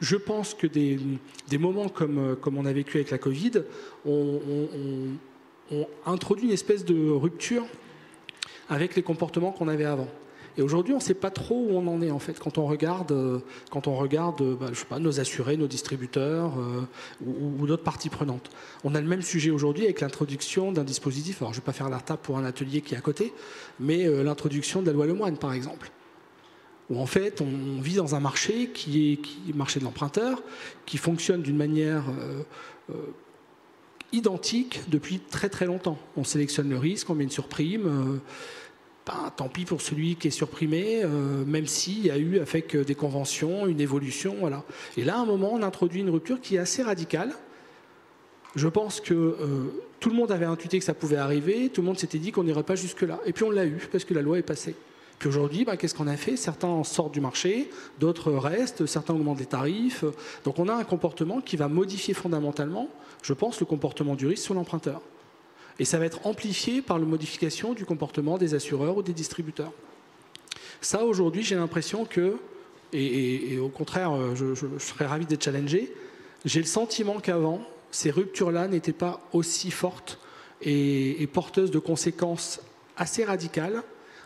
je pense que des moments comme on a vécu avec la Covid ont introduit une espèce de rupture avec les comportements qu'on avait avant. Et aujourd'hui, on ne sait pas trop où on en est en fait quand on regarde je sais pas, nos assurés, nos distributeurs ou d'autres parties prenantes. On a le même sujet aujourd'hui avec l'introduction d'un dispositif. Alors, je ne vais pas faire la table pour un atelier qui est à côté, mais l'introduction de la loi Lemoine, par exemple, où en fait, on vit dans un marché qui est marché de l'emprunteur, qui fonctionne d'une manière identique depuis très très longtemps. On sélectionne le risque, on met une surprime. Tant pis pour celui qui est surprimé, même s'il y a eu avec des conventions, une évolution, voilà. Et là, à un moment, on introduit une rupture qui est assez radicale. Je pense que tout le monde avait intuité que ça pouvait arriver, tout le monde s'était dit qu'on n'irait pas jusque-là. Et puis on l'a eu, parce que la loi est passée. Puis aujourd'hui, qu'est-ce qu'on a fait? Certains sortent du marché, d'autres restent, certains augmentent les tarifs. Donc on a un comportement qui va modifier fondamentalement, je pense, le comportement du risque sur l'emprunteur. Et ça va être amplifié par la modification du comportement des assureurs ou des distributeurs. Ça, aujourd'hui, j'ai l'impression que, et au contraire, je serais ravi d'être challengé, j'ai le sentiment qu'avant, ces ruptures-là n'étaient pas aussi fortes et porteuses de conséquences assez radicales,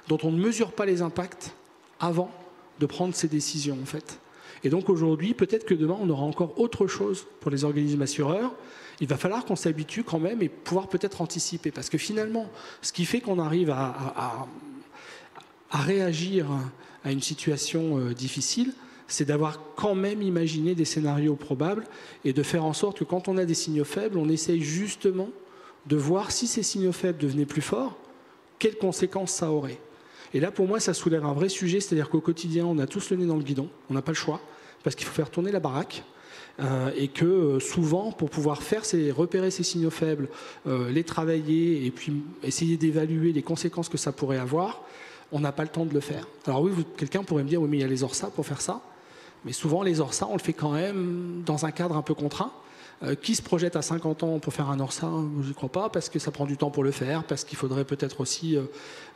dont on ne mesure pas les impacts avant de prendre ces décisions, en fait. Et donc aujourd'hui, peut-être que demain, on aura encore autre chose pour les organismes assureurs. Il va falloir qu'on s'habitue quand même et pouvoir peut-être anticiper. Parce que finalement, ce qui fait qu'on arrive à réagir à une situation difficile, c'est d'avoir quand même imaginé des scénarios probables et de faire en sorte que quand on a des signaux faibles, on essaye justement de voir si ces signaux faibles devenaient plus forts, quelles conséquences ça aurait. Et là, pour moi, ça soulève un vrai sujet, c'est-à-dire qu'au quotidien, on a tous le nez dans le guidon, on n'a pas le choix, parce qu'il faut faire tourner la baraque. Et que souvent, pour pouvoir repérer ces signaux faibles, les travailler et puis essayer d'évaluer les conséquences que ça pourrait avoir, on n'a pas le temps de le faire. Alors oui, quelqu'un pourrait me dire, oui, mais il y a les ORSA pour faire ça. Mais souvent, les ORSA, on le fait quand même dans un cadre un peu contraint. Qui se projette à 50 ans pour faire un ORSA? Je ne crois pas, parce que ça prend du temps pour le faire, parce qu'il faudrait peut-être aussi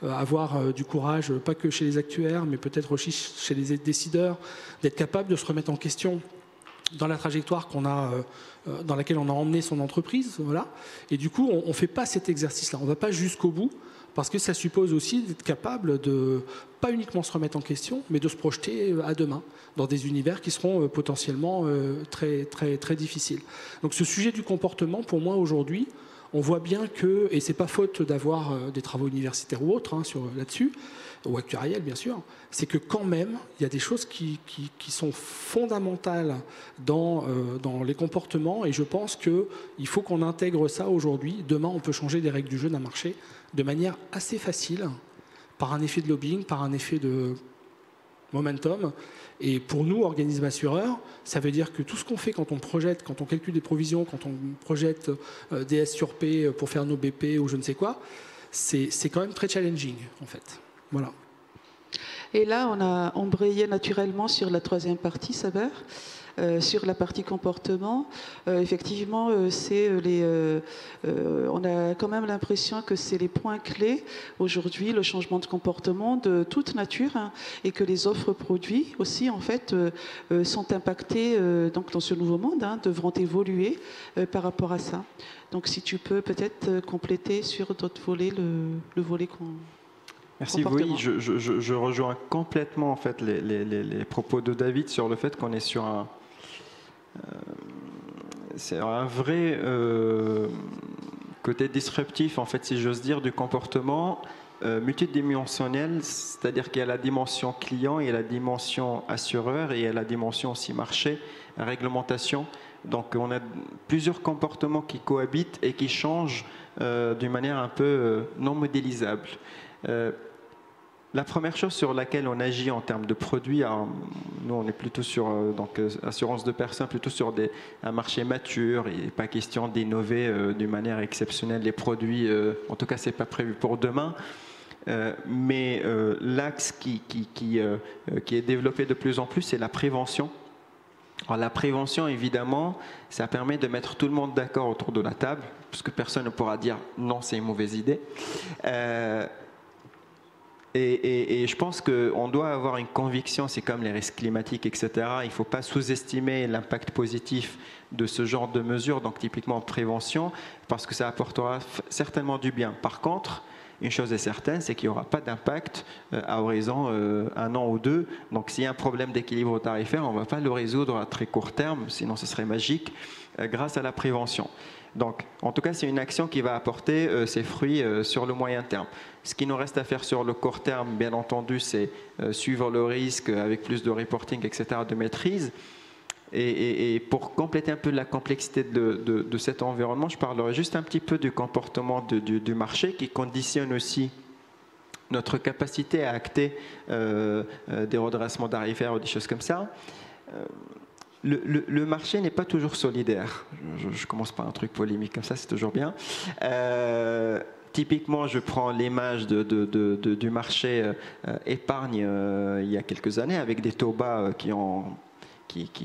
avoir du courage, pas que chez les actuaires, mais peut-être aussi chez les décideurs, d'être capable de se remettre en question dans la trajectoire dans laquelle on a emmené son entreprise, voilà. Et du coup, on ne fait pas cet exercice-là. On ne va pas jusqu'au bout, parce que ça suppose aussi d'être capable de pas uniquement se remettre en question, mais de se projeter à demain, dans des univers qui seront potentiellement très, très, très difficiles. Donc ce sujet du comportement, pour moi, aujourd'hui, on voit bien que, et c'est pas faute d'avoir des travaux universitaires ou autres là-dessus, ou actuariels bien sûr, c'est que quand même, il y a des choses qui sont fondamentales dans les comportements, et je pense qu'il faut qu'on intègre ça aujourd'hui. Demain, on peut changer les règles du jeu d'un marché de manière assez facile, par un effet de lobbying, par un effet de momentum. Et pour nous, organismes assureurs, ça veut dire que tout ce qu'on fait quand on projette, quand on calcule des provisions, quand on projette des S sur P pour faire nos BP ou je ne sais quoi, c'est quand même très challenging en fait. Voilà. Et là, on a embrayé naturellement sur la troisième partie, Saber, sur la partie comportement. Effectivement, on a quand même l'impression que c'est les points clés aujourd'hui, le changement de comportement de toute nature, hein, et que les offres produits aussi, en fait, sont impactées donc dans ce nouveau monde, hein, devront évoluer par rapport à ça. Donc, si tu peux peut-être compléter sur d'autres volets, le volet qu'on... Merci, oui, je rejoins complètement en fait les propos de David sur le fait qu'on est sur c'est un vrai côté disruptif en fait, si j'ose dire, du comportement multidimensionnel, c'est-à-dire qu'il y a la dimension client, il y a la dimension assureur et il y a la dimension aussi marché, réglementation. Donc on a plusieurs comportements qui cohabitent et qui changent d'une manière un peu non modélisable. La première chose sur laquelle on agit en termes de produits, alors, nous on est plutôt sur assurance de personnes, plutôt sur un marché mature. Il n'est pas question d'innover d'une manière exceptionnelle les produits. En tout cas, c'est pas prévu pour demain. Mais l'axe qui est développé de plus en plus, c'est la prévention. Alors, la prévention, évidemment, ça permet de mettre tout le monde d'accord autour de la table, parce que personne ne pourra dire non, c'est une mauvaise idée. Et je pense qu'on doit avoir une conviction, c'est comme les risques climatiques, etc. Il ne faut pas sous-estimer l'impact positif de ce genre de mesures, donc typiquement en prévention, parce que ça apportera certainement du bien. Par contre, une chose est certaine, c'est qu'il n'y aura pas d'impact à horizon 1 an ou 2. Donc s'il y a un problème d'équilibre tarifaire, on ne va pas le résoudre à très court terme, sinon ce serait magique, grâce à la prévention. Donc, en tout cas, c'est une action qui va apporter ses fruits sur le moyen terme. Ce qui nous reste à faire sur le court terme, bien entendu, c'est suivre le risque avec plus de reporting, etc., de maîtrise. Et pour compléter un peu la complexité de cet environnement, je parlerai juste un petit peu du comportement du marché qui conditionne aussi notre capacité à acter des redressements tarifaires ou des choses comme ça. Le marché n'est pas toujours solidaire. Je commence par un truc polémique comme ça, c'est toujours bien. Typiquement, je prends l'image du marché épargne il y a quelques années, avec des taux bas qui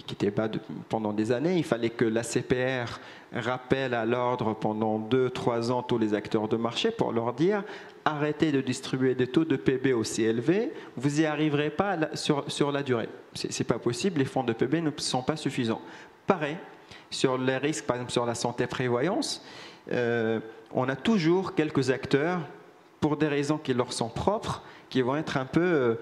étaient bas pendant des années. Il fallait que la CPR rappelle à l'ordre pendant 2-3 ans tous les acteurs de marché pour leur dire arrêtez de distribuer des taux de PB aussi élevés, vous n'y arriverez pas sur la durée. C'est pas possible, les fonds de PB ne sont pas suffisants. Pareil, sur les risques, par exemple sur la santé prévoyance, on a toujours quelques acteurs, pour des raisons qui leur sont propres, qui vont être un peu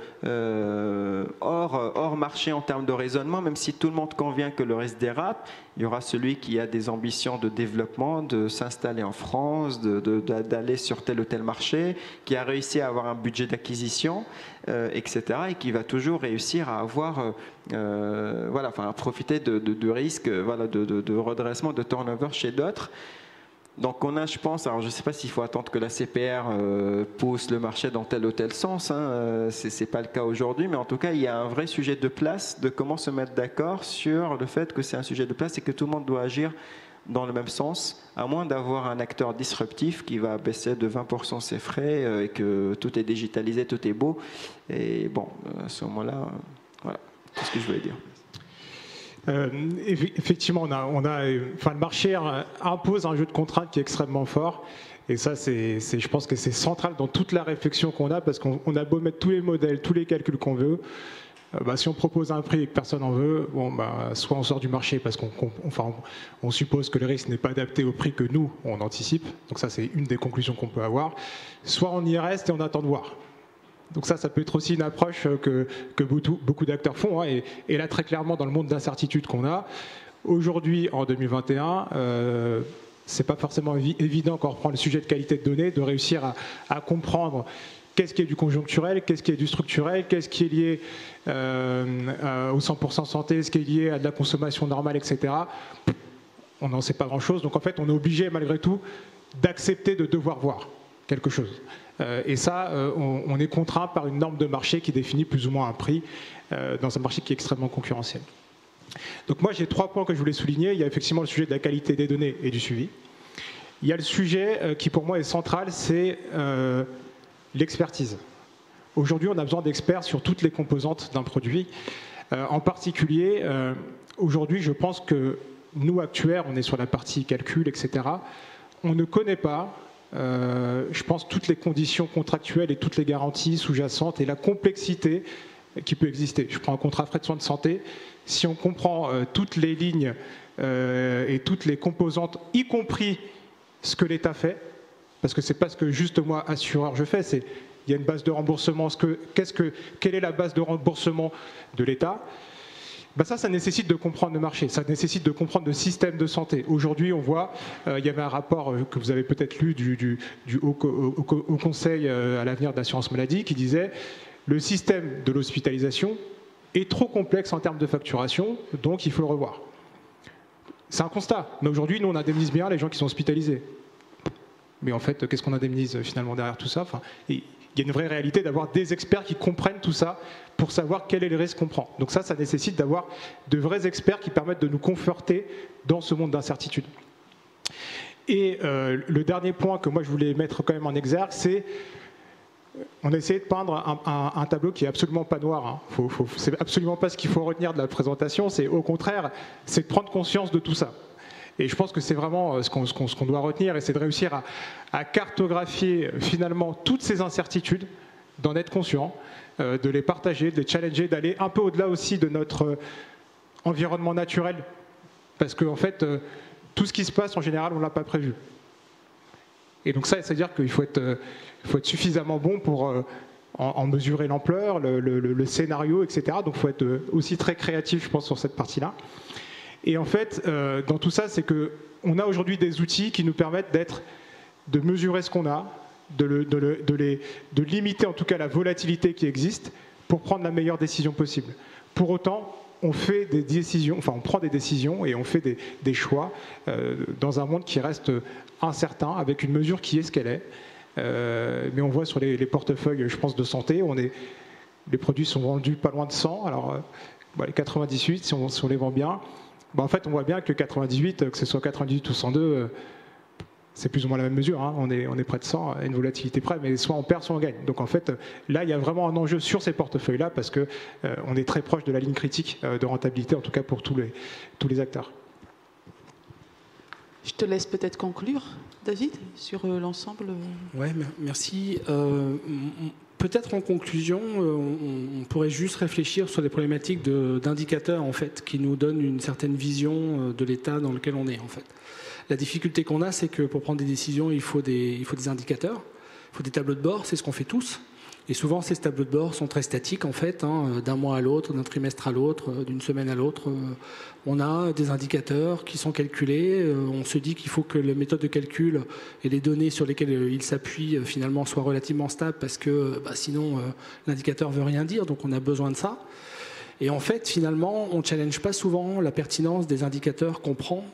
hors marché en termes de raisonnement, même si tout le monde convient que le reste dérape, il y aura celui qui a des ambitions de développement, de s'installer en France, d'aller sur tel ou tel marché, qui a réussi à avoir un budget d'acquisition, etc., et qui va toujours réussir à avoir, à profiter de risques, de redressement, de turnover chez d'autres. Donc on a, je pense, alors je ne sais pas s'il faut attendre que la CPR pousse le marché dans tel ou tel sens, hein, ce n'est pas le cas aujourd'hui, mais en tout cas il y a un vrai sujet de place, de comment se mettre d'accord sur le fait que c'est un sujet de place et que tout le monde doit agir dans le même sens, à moins d'avoir un acteur disruptif qui va baisser de 20% ses frais et que tout est digitalisé, tout est beau, et bon, à ce moment-là, voilà, c'est ce que je voulais dire. Effectivement, le marché impose un jeu de contraintes qui est extrêmement fort. Et ça, je pense que c'est central dans toute la réflexion qu'on a, parce qu'on a beau mettre tous les modèles, tous les calculs qu'on veut. Si on propose un prix et que personne n'en veut, soit on sort du marché parce qu'on suppose que le risque n'est pas adapté au prix que nous, on anticipe. Donc ça, c'est une des conclusions qu'on peut avoir. Soit on y reste et on attend de voir. Donc ça peut être aussi une approche que beaucoup d'acteurs font. Hein, et là, très clairement, dans le monde d'incertitude qu'on a, aujourd'hui, en 2021, c'est pas forcément évident quand on reprend le sujet de qualité de données, de réussir à comprendre qu'est-ce qui est du conjoncturel, qu'est-ce qui est du structurel, qu'est-ce qui est lié au 100% santé, ce qui est lié à de la consommation normale, etc. On n'en sait pas grand-chose. Donc en fait, on est obligé, malgré tout, d'accepter de devoir voir quelque chose. Et ça, on est contraint par une norme de marché qui définit plus ou moins un prix dans un marché qui est extrêmement concurrentiel. Donc moi, j'ai 3 points que je voulais souligner. Il y a effectivement le sujet de la qualité des données et du suivi. il y a le sujet qui pour moi est central, c'est l'expertise. Aujourd'hui, on a besoin d'experts sur toutes les composantes d'un produit. En particulier, aujourd'hui, je pense que nous, actuaires, on est sur la partie calcul, etc. On ne connaît pas, je pense, toutes les conditions contractuelles et toutes les garanties sous-jacentes et la complexité qui peut exister. Je prends un contrat frais de soins de santé. Si on comprend toutes les lignes et toutes les composantes, y compris ce que l'État fait, parce que c'est pas ce que juste moi, assureur, je fais, c'est il y a une base de remboursement. Quelle est la base de remboursement de l'État? Ben ça nécessite de comprendre le marché, ça nécessite de comprendre le système de santé. Aujourd'hui, on voit, il y avait un rapport que vous avez peut-être lu du Haut Conseil à l'avenir de l'assurance maladie qui disait le système de l'hospitalisation est trop complexe en termes de facturation, donc il faut le revoir. C'est un constat. Mais aujourd'hui, nous, on indemnise bien les gens qui sont hospitalisés. Mais en fait, qu'est-ce qu'on indemnise finalement derrière tout ça? Il y a une vraie réalité d'avoir des experts qui comprennent tout ça pour savoir quel est le risque qu'on prend. Donc ça nécessite d'avoir de vrais experts qui permettent de nous conforter dans ce monde d'incertitude. Et le dernier point que moi je voulais mettre quand même en exergue, c'est on a essayé de peindre un tableau qui est absolument pas noir. C'est absolument pas ce qu'il faut retenir de la présentation. C'est au contraire, c'est de prendre conscience de tout ça. Et je pense que c'est vraiment ce qu'on doit retenir, et c'est de réussir à cartographier finalement toutes ces incertitudes, d'en être conscient, de les partager, de les challenger, d'aller un peu au-delà aussi de notre environnement naturel. Parce qu'en fait, tout ce qui se passe, en général, on ne l'a pas prévu. Et donc ça, c'est-à-dire qu'il faut être suffisamment bon pour en mesurer l'ampleur, le scénario, etc. Donc il faut être aussi très créatif, je pense, sur cette partie-là. Et en fait, dans tout ça, c'est qu'on a aujourd'hui des outils qui nous permettent de mesurer ce qu'on a, de limiter en tout cas la volatilité qui existe pour prendre la meilleure décision possible. Pour autant, on fait des décisions, on prend des décisions et on fait des choix dans un monde qui reste incertain, avec une mesure qui est ce qu'elle est. Mais on voit sur les portefeuilles, je pense, de santé, les produits sont vendus pas loin de 100. Alors, les 98, si on les vend bien, en fait, on voit bien que 98, que ce soit 98 ou 102, c'est plus ou moins la même mesure. On est près de 100, à une volatilité près, mais soit on perd, soit on gagne. Donc en fait, là, il y a vraiment un enjeu sur ces portefeuilles-là, parce qu'on est très proche de la ligne critique de rentabilité, en tout cas pour tous les acteurs. Je te laisse peut-être conclure, David, sur l'ensemble. Oui, merci. Peut-être en conclusion, on pourrait juste réfléchir sur les problématiques d'indicateurs en fait, qui nous donnent une certaine vision de l'état dans lequel on est. En fait. La difficulté qu'on a, c'est que pour prendre des décisions, il faut des indicateurs, il faut des tableaux de bord, c'est ce qu'on fait tous. Et souvent, ces tableaux de bord sont très statiques, en fait, d'un mois à l'autre, d'un trimestre à l'autre, d'une semaine à l'autre. On a des indicateurs qui sont calculés. On se dit qu'il faut que la méthode de calcul et les données sur lesquelles ils s'appuient, finalement, soient relativement stables, parce que sinon, l'indicateur ne veut rien dire, donc on a besoin de ça. Et en fait, finalement, on ne challenge pas souvent la pertinence des indicateurs qu'on prend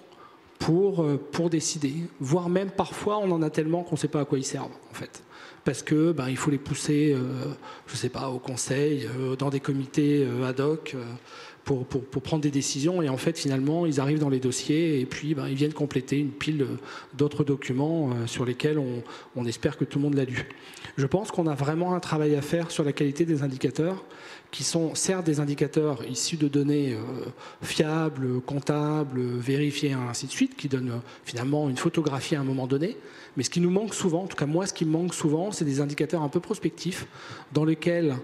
pour décider. Voire même, parfois, on en a tellement qu'on ne sait pas à quoi ils servent, en fait. Parce que il faut les pousser, je ne sais pas, au conseil, dans des comités ad hoc, pour prendre des décisions. Et en fait, finalement, ils arrivent dans les dossiers et puis ils viennent compléter une pile d'autres documents sur lesquels on espère que tout le monde l'a lu. Je pense qu'on a vraiment un travail à faire sur la qualité des indicateurs, qui sont certes des indicateurs issus de données fiables, comptables, vérifiées, ainsi de suite, qui donnent finalement une photographie à un moment donné. Mais ce qui nous manque souvent, en tout cas moi, ce qui me manque souvent, c'est des indicateurs un peu prospectifs, dans lesquels,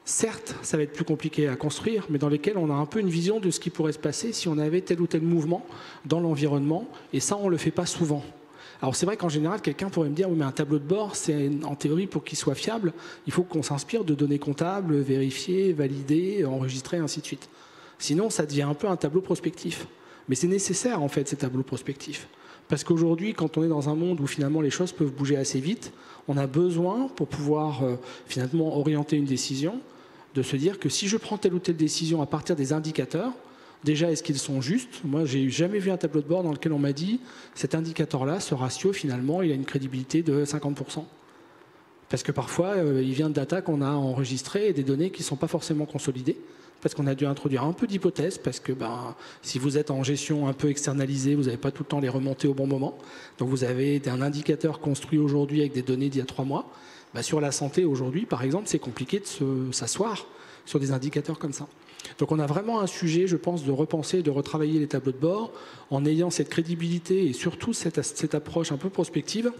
certes, ça va être plus compliqué à construire, mais dans lesquels on a un peu une vision de ce qui pourrait se passer si on avait tel ou tel mouvement dans l'environnement, et ça, on ne le fait pas souvent. Alors c'est vrai qu'en général, quelqu'un pourrait me dire oui, mais un tableau de bord, c'est en théorie pour qu'il soit fiable, il faut qu'on s'inspire de données comptables, vérifiées, validées, enregistrées, ainsi de suite. Sinon, ça devient un peu un tableau prospectif. Mais c'est nécessaire en fait ces tableaux prospectifs. Parce qu'aujourd'hui, quand on est dans un monde où finalement les choses peuvent bouger assez vite, on a besoin, pour pouvoir finalement orienter une décision, de se dire que si je prends telle ou telle décision à partir des indicateurs, déjà, est-ce qu'ils sont justes? Moi, j'ai jamais vu un tableau de bord dans lequel on m'a dit cet indicateur-là, ce ratio, finalement, il a une crédibilité de 50%. Parce que parfois, il vient de data qu'on a enregistrées et des données qui ne sont pas forcément consolidées, parce qu'on a dû introduire un peu d'hypothèses, parce que si vous êtes en gestion un peu externalisée, vous n'avez pas tout le temps les remonter au bon moment. Donc vous avez un indicateur construit aujourd'hui avec des données d'il y a 3 mois. Sur la santé aujourd'hui, par exemple, c'est compliqué de s'asseoir sur des indicateurs comme ça. Donc on a vraiment un sujet, je pense, de repenser, de retravailler les tableaux de bord en ayant cette crédibilité et surtout cette approche un peu prospective.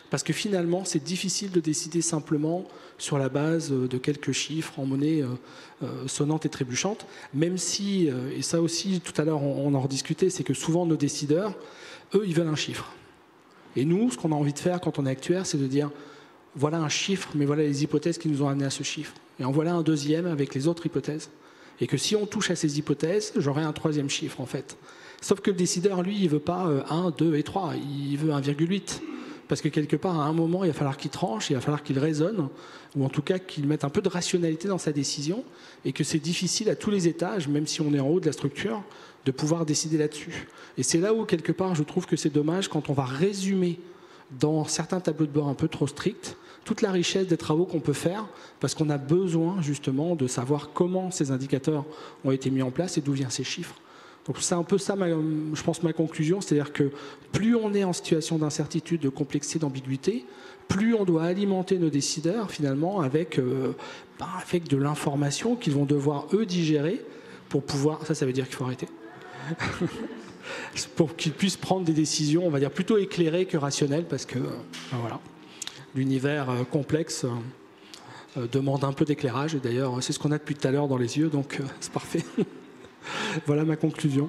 Parce que finalement, c'est difficile de décider simplement sur la base de quelques chiffres en monnaie sonnante et trébuchante, même si, et ça aussi tout à l'heure on en rediscutait, c'est que souvent nos décideurs, eux, ils veulent un chiffre. Et nous, ce qu'on a envie de faire quand on est actuaire, c'est de dire, voilà un chiffre, mais voilà les hypothèses qui nous ont amené à ce chiffre. Et en voilà un deuxième avec les autres hypothèses. Et que si on touche à ces hypothèses, j'aurai un troisième chiffre en fait. Sauf que le décideur, lui, il veut pas 1, 2 et 3, il veut 1,8. Parce que quelque part, à un moment, il va falloir qu'il tranche, il va falloir qu'il raisonne, ou en tout cas qu'il mette un peu de rationalité dans sa décision, et que c'est difficile à tous les étages, même si on est en haut de la structure, de pouvoir décider là-dessus. Et c'est là où, quelque part, je trouve que c'est dommage quand on va résumer dans certains tableaux de bord un peu trop stricts toute la richesse des travaux qu'on peut faire, parce qu'on a besoin justement de savoir comment ces indicateurs ont été mis en place et d'où viennent ces chiffres. Donc c'est un peu ça, je pense, ma conclusion, c'est-à-dire que plus on est en situation d'incertitude, de complexité, d'ambiguïté, plus on doit alimenter nos décideurs finalement avec de l'information qu'ils vont devoir eux digérer pour pouvoir, ça veut dire qu'il faut arrêter, pour qu'ils puissent prendre des décisions, on va dire plutôt éclairées que rationnelles, parce que voilà, l'univers complexe demande un peu d'éclairage, et d'ailleurs c'est ce qu'on a depuis tout à l'heure dans les yeux, donc c'est parfait. Voilà ma conclusion.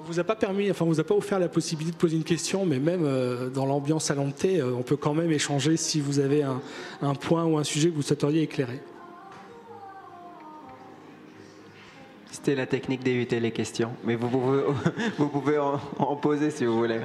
On vous a pas permis, enfin, on vous a pas offert la possibilité de poser une question, mais même dans l'ambiance salon de thé, on peut quand même échanger si vous avez un point ou un sujet que vous souhaiteriez éclairer. C'était la technique d'éviter les questions, mais vous pouvez en poser si vous voulez.